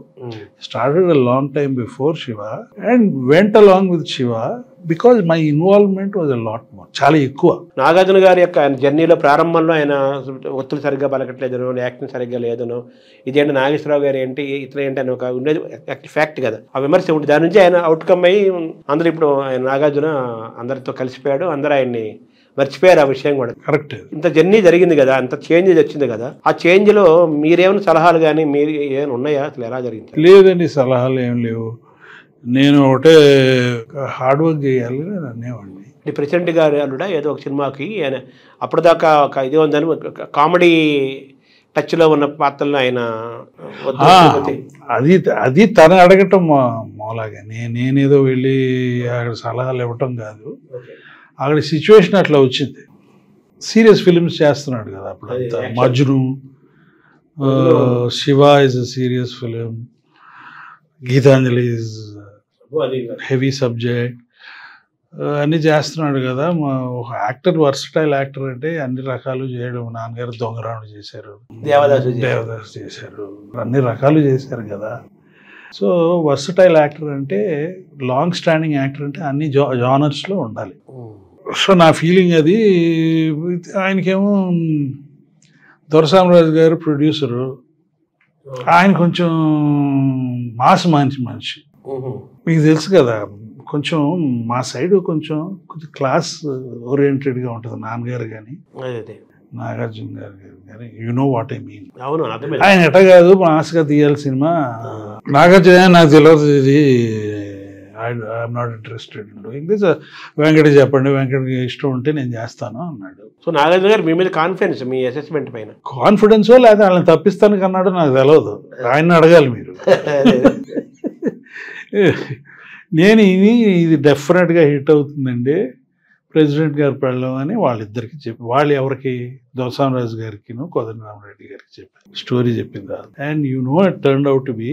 started a long time before Shiva and went along with Shiva because my involvement was a lot more, చాలా ఎక్కువ. నాగార్జున గారి యొక్క ఆయన జర్నీలో ప్రారంభంలో ఆయన ఒత్తులు సరిగ్గా పలకట్లేదనో, యాక్టింగ్ సరిగ్గా లేదనో, ఇదేంటి నాగేశ్వరరావు గారు ఏంటి, ఇతను ఏంటి అని ఒక ఉండేది ఫ్యాక్ట్ కదా, ఆ విమర్శ ఉంటుంది. దాని నుంచి ఆయన అవుట్కమ్ అయ్యి అందరూ ఇప్పుడు ఆయన నాగార్జున అందరితో కలిసిపోయాడు, అందరూ ఆయన్ని మర్చిపోయారు ఆ విషయం కూడా. కరెక్ట్. ఇంత జర్నీ జరిగింది కదా, అంత చేంజ్ వచ్చింది కదా, ఆ చేంజ్ లో మీరేమైనా సలహాలు కానీ మీరు ఏమైనా ఉన్నాయా? అసలు ఎలా జరిగింది? లేదండి, సలహాలు ఏం లేవు. నేను ఒకటే హార్డ్ వర్క్ చేయాలి అని అనేవాడిని. ప్రెసిడెంట్ గారు అల్లుడా ఏదో ఒక సినిమాకి ఆయన అప్పటిదాకా ఒక ఇది ఉందని కామెడీ టచ్ లో ఉన్న పాత్రలను ఆయన అది తను అడగటం మూలాగా, నేనేదో వెళ్ళి అక్కడ సలహాలు ఇవ్వటం కాదు. అక్కడ సిచ్యువేషన్ అట్లా వచ్చింది. సీరియస్ ఫిలిమ్స్ చేస్తున్నాడు కదా అప్పుడు అంతా. Majnu, Shiva is a serious film, Geetanjali is heavy subject, అన్నీ చేస్తున్నాడు కదా. ఒక యాక్టర్, వర్సటైల్ యాక్టర్ అంటే అన్ని రకాలు చేయడం. నాన్నగారు దొంగరాముడు చేశారు, దేవదాసు చేశారు, అన్ని రకాలు చేశారు కదా. సో వర్సటైల్ యాక్టర్ అంటే, లాంగ్ స్టాండింగ్ యాక్టర్ అంటే అన్ని జానర్స్లో ఉండాలి. సో నా ఫీలింగ్ అది. ఆయనకేమో దొరసామరాజు గారు ప్రొడ్యూసరు, ఆయన కొంచెం మాస్ మనిషి, మీకు తెలుసు కదా. కొంచెం మా సైడ్ కొంచెం క్లాస్ ఓరియంటెడ్గా ఉంటుంది నాన్నగారు కానీ నాగార్జున గారు కానీ. You know what I mean. ఆయన ఎట కాదు మాస్గా తీయాలి సినిమా. నాగార్జున నాకు తెలియదు ఇది I'm not interested in doing this, Venkata చెప్పండి, వెంకటకి ఇష్టం ఉంటే నేను చేస్తాను అన్నాడు. సో నాగార్జున గారు మీ మీద కాన్ఫిడెన్స్, మీ అసెస్మెంట్ పైన కాన్ఫిడెన్సో లేదా వాళ్ళని తప్పిస్తానికి అన్నాడు నాకు తెలియదు, ఆయన్ని అడగాలి మీరు. నేను ఇది డెఫినెట్గా హిట్ అవుతుందండి ప్రెసిడెంట్ గారు పెళ్ళం అని వాళ్ళిద్దరికి చెప్పి, వాళ్ళు ఎవరికి, దోసామరాజు గారికి కోదండరామరెడ్డి గారికి చెప్పారు, స్టోరీ చెప్పింది. And you know it turn out to be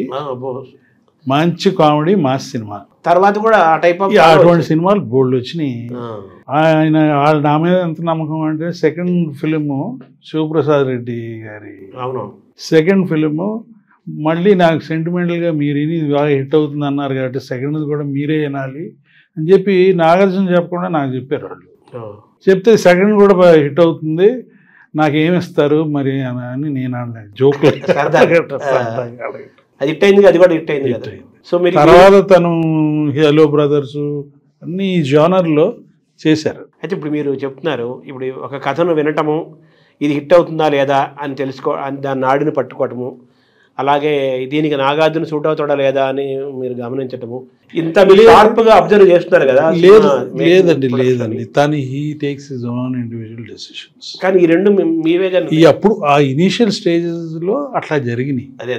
మంచి కామెడీ మాస్ సినిమా. తర్వాత కూడా ఆ టైప్ ఆఫ్ అటువంటి సినిమాలు బోల్డ్ వచ్చినాయి. ఆయన వాళ్ళ నా మీద ఎంత నమ్మకం అంటే, సెకండ్ ఫిలిము శివప్రసాద్ రెడ్డి గారి సెకండ్ ఫిలిము మళ్ళీ నాకు సెంటిమెంటల్గా మీరు ఇది బాగా హిట్ అవుతుంది అన్నారు కాబట్టి సెకండ్ కూడా మీరే వినాలి అని చెప్పి నాగార్జున చెప్పకుండా నాకు చెప్పారు వాళ్ళు. చెప్తే సెకండ్ కూడా బాగా హిట్ అవుతుంది, నాకేమిస్తారు మరి అని నేను అన్నాను జోక్లో. అది హిట్ అయింది, అది కూడా హిట్ అయింది. సో మీరు తర్వాత తను హలో బ్రదర్స్ అన్ని ఈ జానర్లో చేశారు. అయితే ఇప్పుడు మీరు చెప్తున్నారు, ఇప్పుడు ఒక కథను వినటము, ఇది హిట్ అవుతుందా లేదా అని దాని నాడిని పట్టుకోవటము, అలాగే దీనికి నాగార్జున సూట్ అవుతాడా లేదా అని మీరు గమనించటము, ఇంత షార్ప్గా అబ్జర్వ్ చేస్తున్నారు కదా. లేదండి తను he takes his own individual decisions. కానీ ఈ రెండు మీవే కానీ ఈ అప్పుడు ఆ ఇనీషియల్ స్టేజెస్లో అట్లా జరిగినాయి. అదే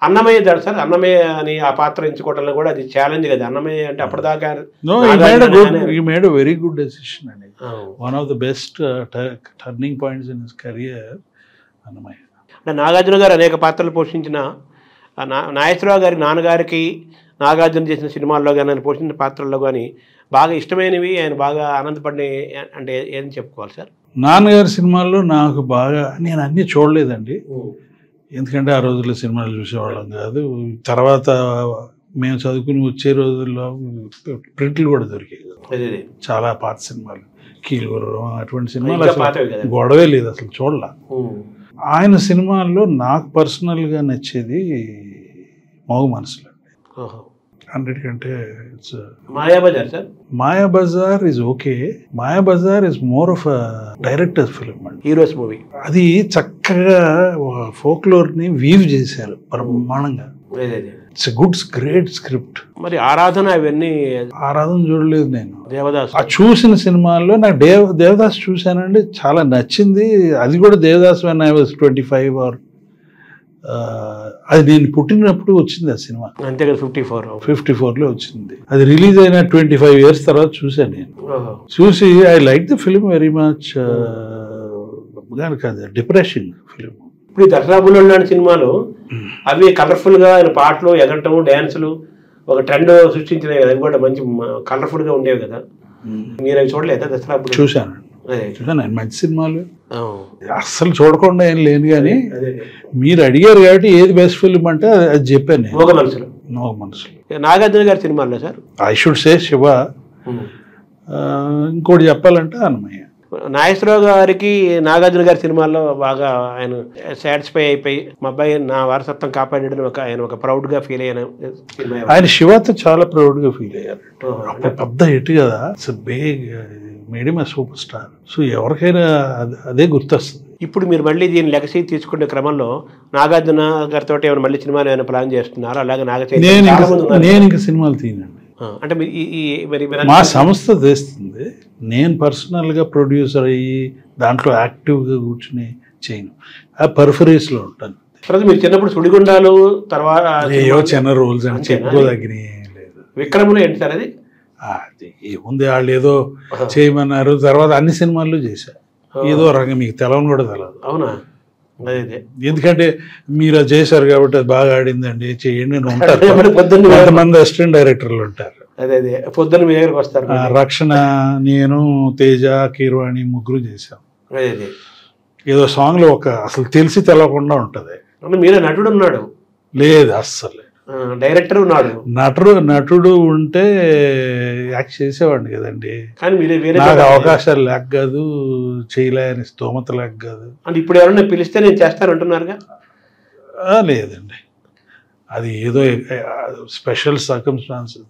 అన్నమయ్య దాడు సార్, అన్నమయ్య అని ఆ పాత్ర ఎంచుకోవటంలో కూడా అది ఛాలెంజ్ కదా. అన్నమయ్య అంటే అప్పటిదాకా made a very good decision అండి. One of the best turning points in his career Annamayya. అంటే నాగార్జున గారు అనేక పాత్రలు పోషించిన నాగేశ్వరరావు గారి నాన్నగారికి నాగార్జున చేసిన సినిమాల్లో కానీ ఆయన పోషించిన పాత్రల్లో కానీ బాగా ఇష్టమైనవి, ఆయన బాగా ఆనందపడిన అంటే ఏం చెప్పుకోవాలి సార్? నాన్నగారి సినిమాల్లో నాకు బాగా, నేను అన్నీ చూడలేదండి ఎందుకంటే ఆ రోజుల్లో సినిమాలు చూసేవాళ్ళం కాదు. తర్వాత మేము చదువుకుని వచ్చే రోజుల్లో ప్రింట్లు కూడా దొరికాయి, చాలా పాత సినిమాలు, కీలుగుర్రం అటువంటి సినిమాలు అసలు గొడవే లేదు, అసలు చూడలా. ఆయన సినిమాల్లో నాకు పర్సనల్గా నచ్చేది మగ మనసులు 100 కంటే. It's Mayabazar sir. Mayabazar is okay, Mayabazar is more of a directors film అండి, హీరోస్ మూవీ. అది చక్కగా ఫోక్లోర్ని వీవ్ చేశారు బ్రహ్మాండంగా. It's good great script. మరి ఆరాధన అవన్నీ, ఆరాధన చూడలేదు నేను, దేవదాస్ ఆ చూసిన సినిమాల్లో నాకు దేవదాస్ చూశానండి, చాలా నచ్చింది. అది కూడా Devdas when I was 25 or అది నేను పుట్టినప్పుడు వచ్చింది ఆ సినిమా. అంతే కదా, 54లో వచ్చింది. అది రిలీజ్ అయిన 25 years తర్వాత చూశాను నేను. చూసి I like the film very much. కాదు డిప్రెషన్ ఫిలిం. ఇప్పుడు దసరా బుల్లోడు లాంటి సినిమాలు అవి కలర్ఫుల్ గా ఆయన పాటలు, ఎగరటం, డ్యాన్సులు ఒక ట్రెండ్ సృష్టించినాయి కదా, అవి కూడా మంచి కలర్ఫుల్ గా ఉండేవి కదా. మీరు అవి చూడలేదా దసరా బుల్లోడు? చూశాను మంచి సినిమాలు, అస్సలు చూడకుండా ఏం లేను. కానీ మీరు అడిగారు కాబట్టి ఏది బెస్ట్ ఫిల్మ్ అంటే అది చెప్పాను నేను. మోగ మనసులు. నాగార్జున గారి సినిమాల్లో sir I should say Shiva, ఇంకోటి చెప్పాలంటే అన్నమయ్య. నాగేశ్వరరావు గారికి నాగార్జున గారి సినిమాల్లో బాగా ఆయన సాటిస్ఫై అయిపోయి, మా అబ్బాయి నా వారసత్వం కాపాడని ఆయన ఒక ప్రౌడ్ గా ఫీల్ అయిన సినిమా. ఆయన శివతో చాలా ప్రౌడ్ గా ఫీల్ అయ్యారు. అప్పుడు పెద్ద హిట్ కదా, made him a super star. So ఎవరికైనా అదే గుర్తొస్తుంది. ఇప్పుడు మీరు మళ్ళీ దీని లెగసీ తీసుకునే క్రమంలో నాగార్జున గారితో ఏమైనా మళ్ళీ సినిమాలు ఏమైనా ప్లాన్ చేస్తున్నారు? అలాగే నేను ఇంకా సినిమాలు తీయనండి, అంటే మా సంస్థ చేస్తుంది. నేను పర్సనల్గా ప్రొడ్యూసర్ అయ్యి దాంట్లో యాక్టివ్గా కూర్చుని చేయను, ఆ పర్ఫరీస్లో ఉంటాను. మీరు చిన్నప్పుడు సుడిగుండాలు, తర్వాత ఏవో చిన్న రోల్స్ అని చెప్పుకోదగిన లేదు. విక్రములు ఏంటి సార్ అది? ఏముంది, వాళ్ళు ఏదో చేయమన్నారు, తర్వాత అన్ని సినిమాల్లో చేశారు. ఏదో రకంగా మీకు తెలవని కూడా తెలదు. అవునా? ఎందుకంటే మీరు అది చేశారు కాబట్టి అది బాగా ఆడిందండి చేయండి అని ఉంటారు. కొంతమంది అసిస్టెంట్ డైరెక్టర్లు ఉంటారు. పొద్దున్న మీ దగ్గరకు వస్తారు. రక్షణ, నేను, తేజ, కీర్వాణి ముగ్గురు చేశాం. ఏదో సాంగ్ లో ఒక అసలు తెలిసి తెలవకుండా ఉంటది. మీరే నటుడు ఉన్నాడు? లేదు, అస్సలు డైరెక్టర్ ఉన్నాడు. నటుడు ఉంటే యాక్ట్ చేసేవాడిని కదండి. కానీ నాకు అవకాశాలు లేక కాదు, చేయలేని స్తోమత లేక కాదు. అంటే ఇప్పుడు ఎవరైనా పిలిస్తే నేను చేస్తానంటున్నారుగా? లేదండి, అది ఏదో స్పెషల్ సర్కమ్స్టాన్సెస్.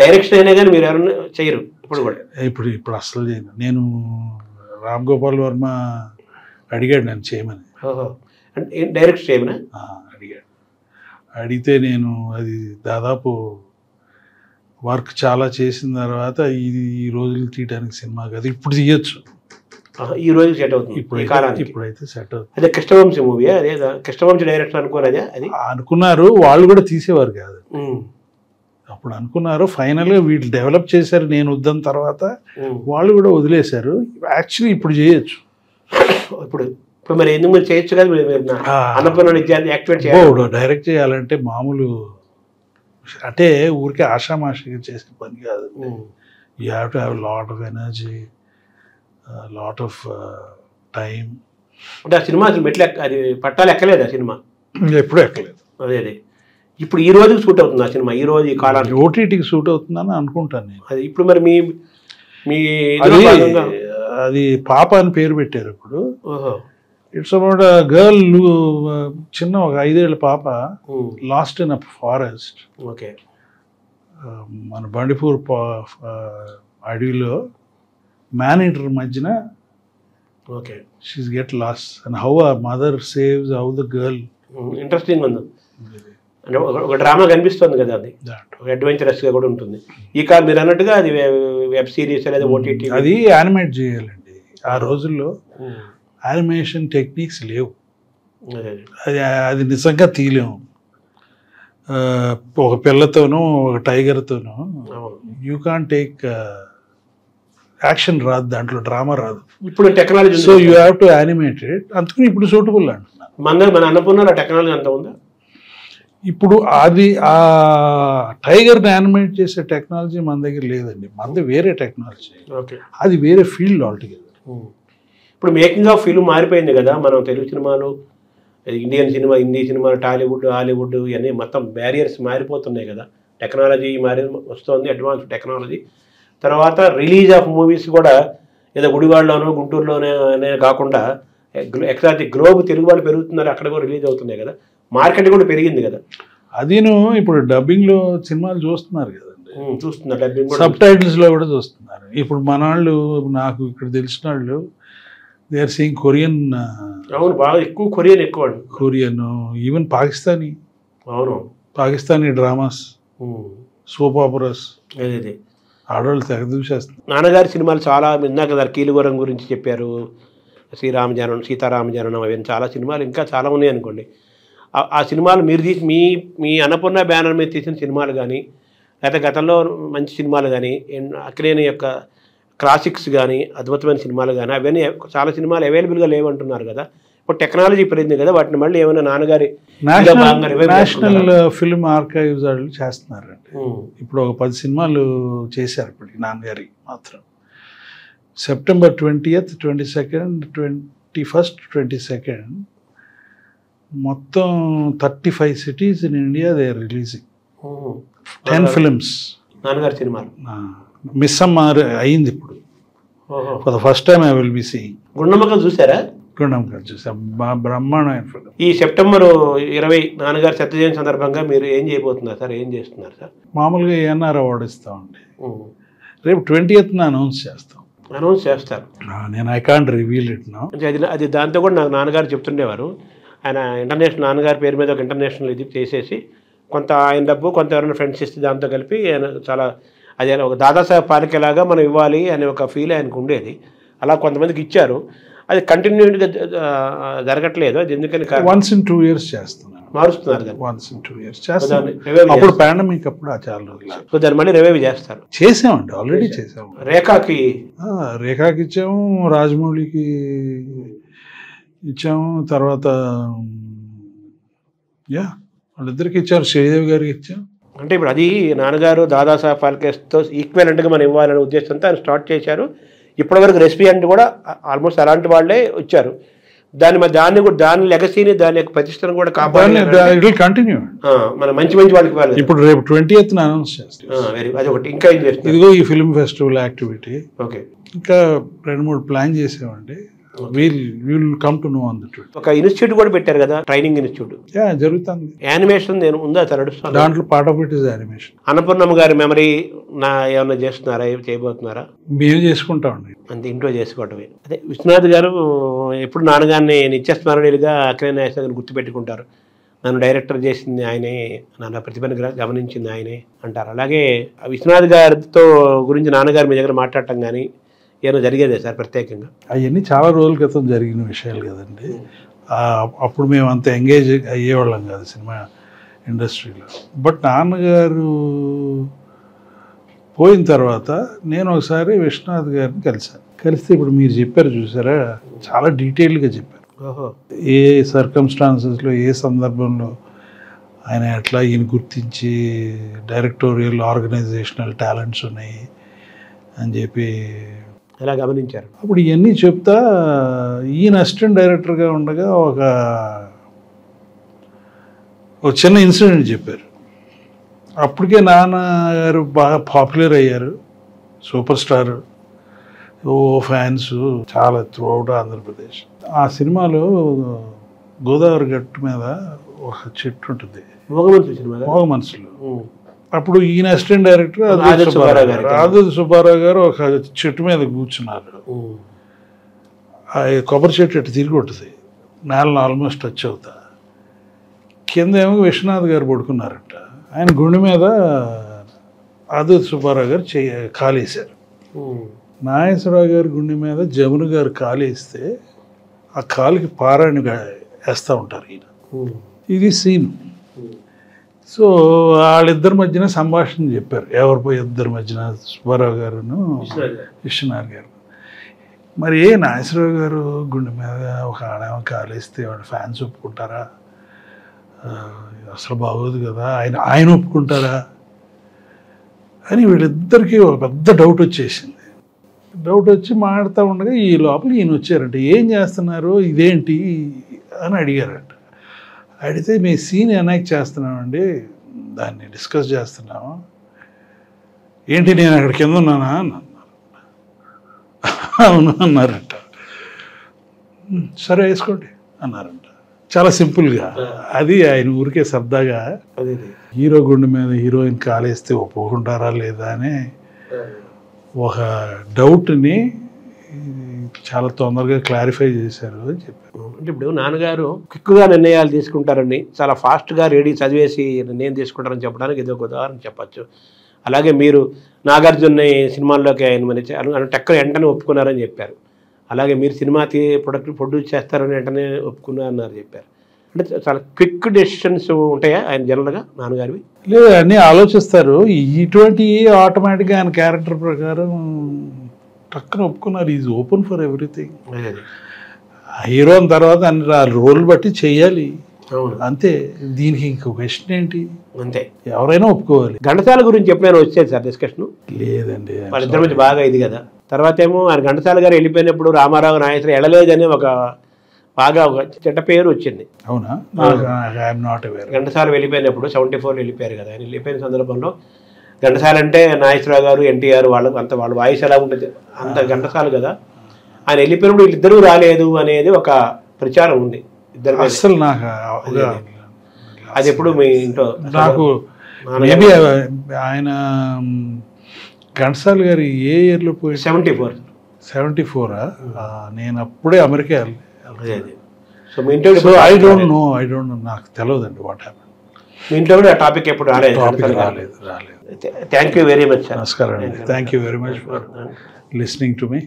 డైరెక్షన్ అయినా కానీ మీరు ఎవరైనా చేయరు ఇప్పుడు కూడా? ఇప్పుడు అసలు చేయను. నేను రామ్ గోపాల్ వర్మ అడిగాడు నన్ను చేయమని. డైరెక్ట్ చేయమని అడిగాడు. అడిగితే నేను అది దాదాపు వర్క్ చాలా చేసిన తర్వాత ఇది ఈ రోజులు తీయడానికి సినిమా కాదు, ఇప్పుడు తీయచ్చు, ఈ రోజు సెట్ అవుతుంది ఈ కాలానికి. ఇప్పుడైతే సెట్ అవుతుంది. అదే కృష్ణవంశీ మూవీ, అదే కృష్ణవంశీ డైరెక్టర్ అనుకోరు, అదే అది అనుకున్నారు, వాళ్ళు కూడా తీసేవారు కాదు అప్పుడు అనుకున్నారు. ఫైనల్గా వీళ్ళు డెవలప్ చేశారు, నేను వద్దని తర్వాత వాళ్ళు కూడా వదిలేశారు. యాక్చువల్లీ ఇప్పుడు చేయొచ్చు. ఇప్పుడు ఇప్పుడు మరి ఎందుకు మీరు చేయొచ్చు కదా, అన్నపూర్ణ యాక్టివేట్ చేయాలి. డైరెక్ట్ చేయాలంటే మామూలు అంటే ఊరికే ఆషామాషిగా చేసే పని కాదు. You have to have lot of energy, lot of time. అంటే ఆ సినిమా అసలు మెట్లు అది పట్టాలు ఎక్కలేదు, ఆ సినిమా ఎప్పుడూ ఎక్కలేదు. అదే అదే ఇప్పుడు ఈ రోజుకి సూట్ అవుతుంది ఆ సినిమా, ఈ రోజు ఈ కాలానికి ఓటీటీకి సూట్ అవుతుందని అనుకుంటాను నేను. అది ఇప్పుడు మరి మీ మీ అది పాప అని పేరు పెట్టారు ఇప్పుడు. ఓహో. ఇట్స్ అబౌట్ గర్ల్, చిన్న ఒక 5 ఏళ్ల పాప last in a forest. Okay. మన బండిపూర్ అడవిలో మేనేటర్ మధ్యన okay she's get lost and how a mother saves how the girl. Interesting ఉంది. అంటే ఒక డ్రామా కనిపిస్తుంది కదా, అది ఒక అడ్వెంచరస్గా కూడా ఉంటుంది. ఈ కాలం మీరు అన్నట్టుగా అది వెబ్ సిరీస్ లేదా ఓటీటీ, అది యానిమేట్ చేయాలండి. ఆ రోజుల్లో యానిమేషన్ టెక్నిక్స్ లేవు, అది నిజంగా తీయలేము. ఒక పిల్లతోనూ ఒక టైగర్తోనూ యూ కాన్ టేక్ యాక్షన్ రాదు, దాంట్లో డ్రామా రాదు. ఇప్పుడు technology, so you have to animate it. అందుకని ఇప్పుడు సూటబుల్ అంటున్నాను. మన అన్నపూర్ణ టెక్నాలజీ అంత ఉందా? ఇప్పుడు అది ఆ టైగర్ని యానిమేట్ చేసే టెక్నాలజీ మన దగ్గర లేదండి, మనది వేరే టెక్నాలజీ. ఓకే. అది వేరే ఫీల్డ్ ఆల్టుగెదర్. ఇప్పుడు మేకింగ్ ఆఫ్ ఫిల్మ్ మారిపోయింది కదా, మనం తెలుగు సినిమాలు, ఇండియన్ సినిమా, హిందీ సినిమాలు, టాలీవుడ్, హాలీవుడ్ ఇవన్నీ మొత్తం బ్యారియర్స్ మారిపోతున్నాయి కదా. టెక్నాలజీ వస్తుంది, అడ్వాన్స్ టెక్నాలజీ. తర్వాత రిలీజ్ ఆఫ్ మూవీస్ కూడా ఏదో గుడివాడలోనో గుంటూరులోనే కాకుండా ఎక్సాక్ట్ గ్లోబ్ తెలుగు వాళ్ళు పెరుగుతున్నారు, అక్కడ కూడా రిలీజ్ అవుతున్నాయి కదా, మార్కెట్ కూడా పెరిగింది కదా. అదిను ఇప్పుడు డబ్బింగ్లో సినిమాలు చూస్తున్నారు కదండి, చూస్తున్నారు. డబ్బింగ్ సబ్ టైటిల్స్లో కూడా చూస్తున్నారు. ఇప్పుడు మన వాళ్ళు, నాకు ఇక్కడ తెలిసిన వాళ్ళు, దే ఆర్ సీయింగ్ కొరియన్. అవును, బాగా ఎక్కువ కొరియన్, ఎక్కువ కొరియన్, ఈవెన్ పాకిస్తానీ. అవును, పాకిస్తానీ డ్రామాస్, సోప్ ఆపరాస్, అదే ఆడవాళ్ళు తెగ చూసేస్తారు. నాన్నగారి సినిమాలు చాలా, ఇందాక కీలుగురం గురించి చెప్పారు, శ్రీరామజననం, సీతారామజననం, అవన్నీ చాలా సినిమాలు ఇంకా చాలా ఉన్నాయి అనుకోండి. ఆ సినిమాలు మీరు తీసి మీ అన్నపూర్ణ బ్యానర్ మీద తీసిన సినిమాలు కానీ, లేకపోతే గతంలో మంచి సినిమాలు కానీ, అక్కినేని యొక్క క్లాసిక్స్ కానీ, అద్భుతమైన సినిమాలు కానీ, అవన్నీ చాలా సినిమాలు అవైలబుల్గా లేవంటున్నారు కదా. ఇప్పుడు టెక్నాలజీ పెరిగింది కదా, వాటిని మళ్ళీ ఏమైనా నాన్నగారి నేషనల్ ఫిల్మ్ ఆర్కైవ్స్ వాళ్ళు చేస్తున్నారండి. ఇప్పుడు ఒక 10 సినిమాలు చేశారు ఇప్పటికి నాన్నగారి మాత్రం. September 20th, 22nd, 21st, 22nd మొత్తం 35 cities in India they are releasing 10 films. నాన్నగారి సినిమాలు మిస్సమ్మ అయింది ఇప్పుడు. For the first time I will be seeing. గుండమ్మకం చూసారా? గుండమ్మకం చూసాం, బ్రహ్మాండమైన ఫిల్మ్. ఈ సెప్టెంబర్ 20 నాన్నగారి శత జయంతి సందర్భంగా మీరు ఏం చేయబోతున్నారు సార్, ఏం చేస్తున్నారు సార్? మామూలుగా ఏఎన్ఆర్ అవార్డు ఇస్తామండి, రేపు 20th అనౌన్స్ చేస్తాం. అనౌన్స్ చేస్తారు. నేను I can't reveal it now. అది దాంతో కూడా నాకు నాన్నగారు చెప్తుండేవారు, ఆయన ఇంటర్నేషనల్, నాన్నగారి పేరు మీద ఒక ఇంటర్నేషనల్ ఇది చేసేసి కొంత ఆయన డబ్బు, కొంత ఎవరైనా ఫ్రెండ్స్ ఇస్తే దాంతో కలిపి ఆయన చాలా, అదే ఒక దాదాసాహెబ్ ఫాల్కే లాగా మనం ఇవ్వాలి అనే ఒక ఫీల్ ఆయనకు ఉండేది. అలా కొంతమందికి ఇచ్చారు, అది కంటిన్యూగా జరగట్లేదు. అది ఎందుకని once in 2 years చేస్తున్నారు, మారుస్తున్నారు దాన్ని. once in 2 years చేస్తారు. అప్పుడు పాండమిక్ అప్పుడు చాలా రోజులు. సో దాన్ని మళ్ళీ రివైవ్ చేస్తారు. చేసామండి, ఆల్రెడీ చేసాము. రేఖాకి ఇచ్చాము, రాజమౌళికి ఇచ్చాము, తర్వాత వాళ్ళిద్దరికి ఇచ్చారు, శ్రీదేవి గారికి ఇచ్చాము. అంటే ఇప్పుడు అది నాన్నగారు దాదాసాహెబ్ ఫాల్కేతో ఈక్వలెంట్గా మనం ఇవ్వాలనే ఉద్దేశంతో ఆయన స్టార్ట్ చేశారు. ఇప్పటివరకు రెసిపియంట్ కూడా ఆల్మోస్ట్ అలాంటి వాళ్ళే వచ్చారు. దాని లెగసీని, దాని యొక్క ప్రతిష్టను కూడా కాపాడాలి, కంటిన్యూ. మన మంచి వాళ్ళకి ఇవ్వాలి. ఇప్పుడు రేపు 20th అనౌన్స్ చేస్తాం. అది ఒకటి. ఇంకా ఏం చేస్తారు? ఇదిగో ఈ ఫిల్మ్ ఫెస్టివల్ యాక్టివిటీ. ఓకే. ఇంకా 2-3 ప్లాన్ చేసామండి. We'll come to know on the truth. ఒక ఇన్స్టిట్యూట్ కూడా పెట్టారు కదా, ట్రైనింగ్ ఇన్స్టిట్యూట్. జరుగుతుంది. యానిమేషన్ ఉందా సార్? నడుస్తుంది. దాంట్లో part of it is animation. Annapurnamma garu memory ఏమన్నా చేస్తున్నారా, చేయబోతున్నారా? మేము చేసుకుంటామండి, అంతే, ఇంట్లో చేసుకోవటమే. అదే విశ్వనాథ్ గారు ఎప్పుడు నాన్నగారిని నిత్యస్మరణీయులుగా అక్కినేని నాగేశ్వర గారిని గుర్తుపెట్టుకుంటారు. నన్ను డైరెక్టర్ చేసింది ఆయనే, నన్ను ప్రతిభను గమనించింది ఆయనే అంటారు. అలాగే విశ్వనాథ్ గారితో గురించి నాన్నగారు మీ దగ్గర మాట్లాడటం కానీ ఏమో జరిగేదే సార్ ప్రత్యేకంగా? అవన్నీ చాలా రోజుల క్రితం జరిగిన విషయాలు కదండి. అప్పుడు మేము అంత ఎంగేజ్ అయ్యేవాళ్ళం కాదు సినిమా ఇండస్ట్రీలో. బట్ నాన్నగారు పోయిన తర్వాత నేను ఒకసారి విశ్వనాథ్ గారిని కలిస్తే ఇప్పుడు మీరు చెప్పారు చూసారా, చాలా డీటెయిల్గా చెప్పారు. ఏ సర్కమ్స్టాన్సెస్లో ఏ సందర్భంలో ఆయన ఎట్లా ఈయన గుర్తించి డైరెక్టోరియల్ ఆర్గనైజేషనల్ టాలెంట్స్ ఉన్నాయి అని చెప్పి ఎలా గమనించారు. అప్పుడు ఇవన్నీ చెప్తా ఈయన అసిస్టెంట్ డైరెక్టర్గా ఉండగా ఒక చిన్న ఇన్సిడెంట్ చెప్పారు. అప్పటికే నాన్నగారు బాగా పాపులర్ అయ్యారు, సూపర్ స్టార్, ఓ ఫ్యాన్స్ చాలా త్రూఅవుట్ ఆంధ్రప్రదేశ్. ఆ సినిమాలో గోదావరి గట్టు మీద ఒక చెట్టు ఉంటుంది, మోగ మనసులో. అప్పుడు ఈయన అసిస్టెంట్ డైరెక్టర్ ఆదుర్తి సుబ్బారావు గారు ఒక చెట్టు మీద కూర్చున్నారు. ఆ కొబ్బరి చెట్టు ఎట్టు తిరిగి ఉంటుంది, నేలను ఆల్మోస్ట్ టచ్ అవుతా. కింద ఏమో విశ్వనాథ్ గారు పడుకున్నారంట. ఆయన గుండె మీద ఆదుర్తి సుబ్బారావు గారు కాలేశారు. నాగేశ్వరరావు గారి గుండె మీద జమున గారు కాలేస్తే ఆ కాలుకి పారాన్ని వేస్తూ ఉంటారు ఈయన. ఇది సీన్. సో వాళ్ళిద్దరి మధ్యన సంభాషణ చెప్పారు. ఇద్దరి మధ్యన సుబ్బారావు గారును విశ్వనాథ్ గారు. మరి నాగేశ్వరరావు గారు గుండె మీద ఒక ఆడేమో కాలేస్తే వాళ్ళ ఫ్యాన్స్ ఒప్పుకుంటారా, అసలు బాగోదు కదా, ఆయన ఒప్పుకుంటారా అని వీళ్ళిద్దరికీ ఒక పెద్ద డౌట్ వచ్చేసింది. డౌట్ వచ్చి మాట్లాడుతూ ఉండగా ఈ లోపల ఈయన వచ్చారంట. ఏం చేస్తున్నారు, ఇదేంటి అని అడిగారంట. అడిగితే మీ సీన్ ఎనాక్ట్ చేస్తున్నామండి, దాన్ని డిస్కస్ చేస్తున్నాము. ఏంటి నేను అక్కడ కింద ఉన్నానా అని అన్నారు. అవును అన్నారంట. సరే వేసుకోండి అన్నారంట, చాలా సింపుల్గా. అది ఆయన ఊరికే సరదాగా హీరో గుండె మీద హీరోయిన్ కాలేస్తే ఒప్పుకుంటారా లేదా అని ఒక డౌట్ని చాలా తొందరగా క్లారిఫై చేశారు అని చెప్పారు. అంటే ఇప్పుడు నాన్నగారు క్విక్గా నిర్ణయాలు తీసుకుంటారని, చాలా ఫాస్ట్గా రెడీ చదివేసి నిర్ణయం తీసుకుంటారని చెప్పడానికి ఇది ఒక ఉదాహరణ చెప్పచ్చు. అలాగే మీరు నాగార్జున సినిమాల్లోకి ఆయన మరి టక్కన వెంటనే ఒప్పుకున్నారని చెప్పారు. అలాగే మీరు సినిమా ప్రొడ్యూస్ చేస్తారని వెంటనే ఒప్పుకున్నారన్నారు చెప్పారు. అంటే చాలా క్విక్ డెసిషన్స్ ఉంటాయా ఆయన జనరల్గా నాన్నగారివి? లేదు, అన్నీ ఆలోచిస్తారు. ఇటువంటి ఆటోమేటిక్గా ఆయన క్యారెక్టర్ ప్రకారం టక్కన ఒప్పుకున్నారు. Is open for everything. Hero తర్వాత అన్ని రోల్ బట్టి చెయ్యాలి అంతే. దీనికి ఇంకో క్వశ్చన్ ఏంటి, అంతే, ఎవరైనా ఎవరైనా ఒప్పుకోవాలి. ఘంటసాల గురించి ఎప్పుడైనా వచ్చేది సార్ డిస్కషన్? లేదండి, వాళ్ళిద్దరి మధ్య బాగా ఇది కదా. తర్వాత ఏమో ఆయన ఘంటసాల గారు వెళ్ళిపోయినప్పుడు రామారావు నాగేశ్వరరావు ఎడలేదని ఒక బాగా ఒక చెడ్డ పేరు వచ్చింది. అవునా? I'm not aware. ఘంటసాల వెళ్ళిపోయినప్పుడు 74 వెళ్ళిపోయారు కదా. ఆయన వెళ్ళిపోయిన సందర్భంలో ఘంటసాల అంటే నాగేశ్వరరావు గారు, ఎన్టీఆర్ వాళ్ళ వాయిస్ ఎలా ఉంటుంది అంత ఘంటసాల కదా. ఆయన వెళ్ళిపోయినప్పుడు వీళ్ళిద్దరూ రాలేదు అనేది ఒక ప్రచారం ఉంది ఇద్దరు. అసలు నాకు అది ఎప్పుడు మీ ఇంట్లో నాకు మేబీ ఆయన ఘంటసాల గారు ఏ ఇయర్లో పోయి 74 నేను అప్పుడే అమెరికా వెళ్ళాను. సో మీ ఇంట్లో ఐ డోంట్ నో నాకు తెలియదండి వాట్ హ్యాపెన్. మీ ఇంట్లో కూడా టాపిక్ ఎప్పుడు రాలేదు? రాలేదు. Thank you very much sir. నమస్కారం అండి. Thank you very much for listening to me.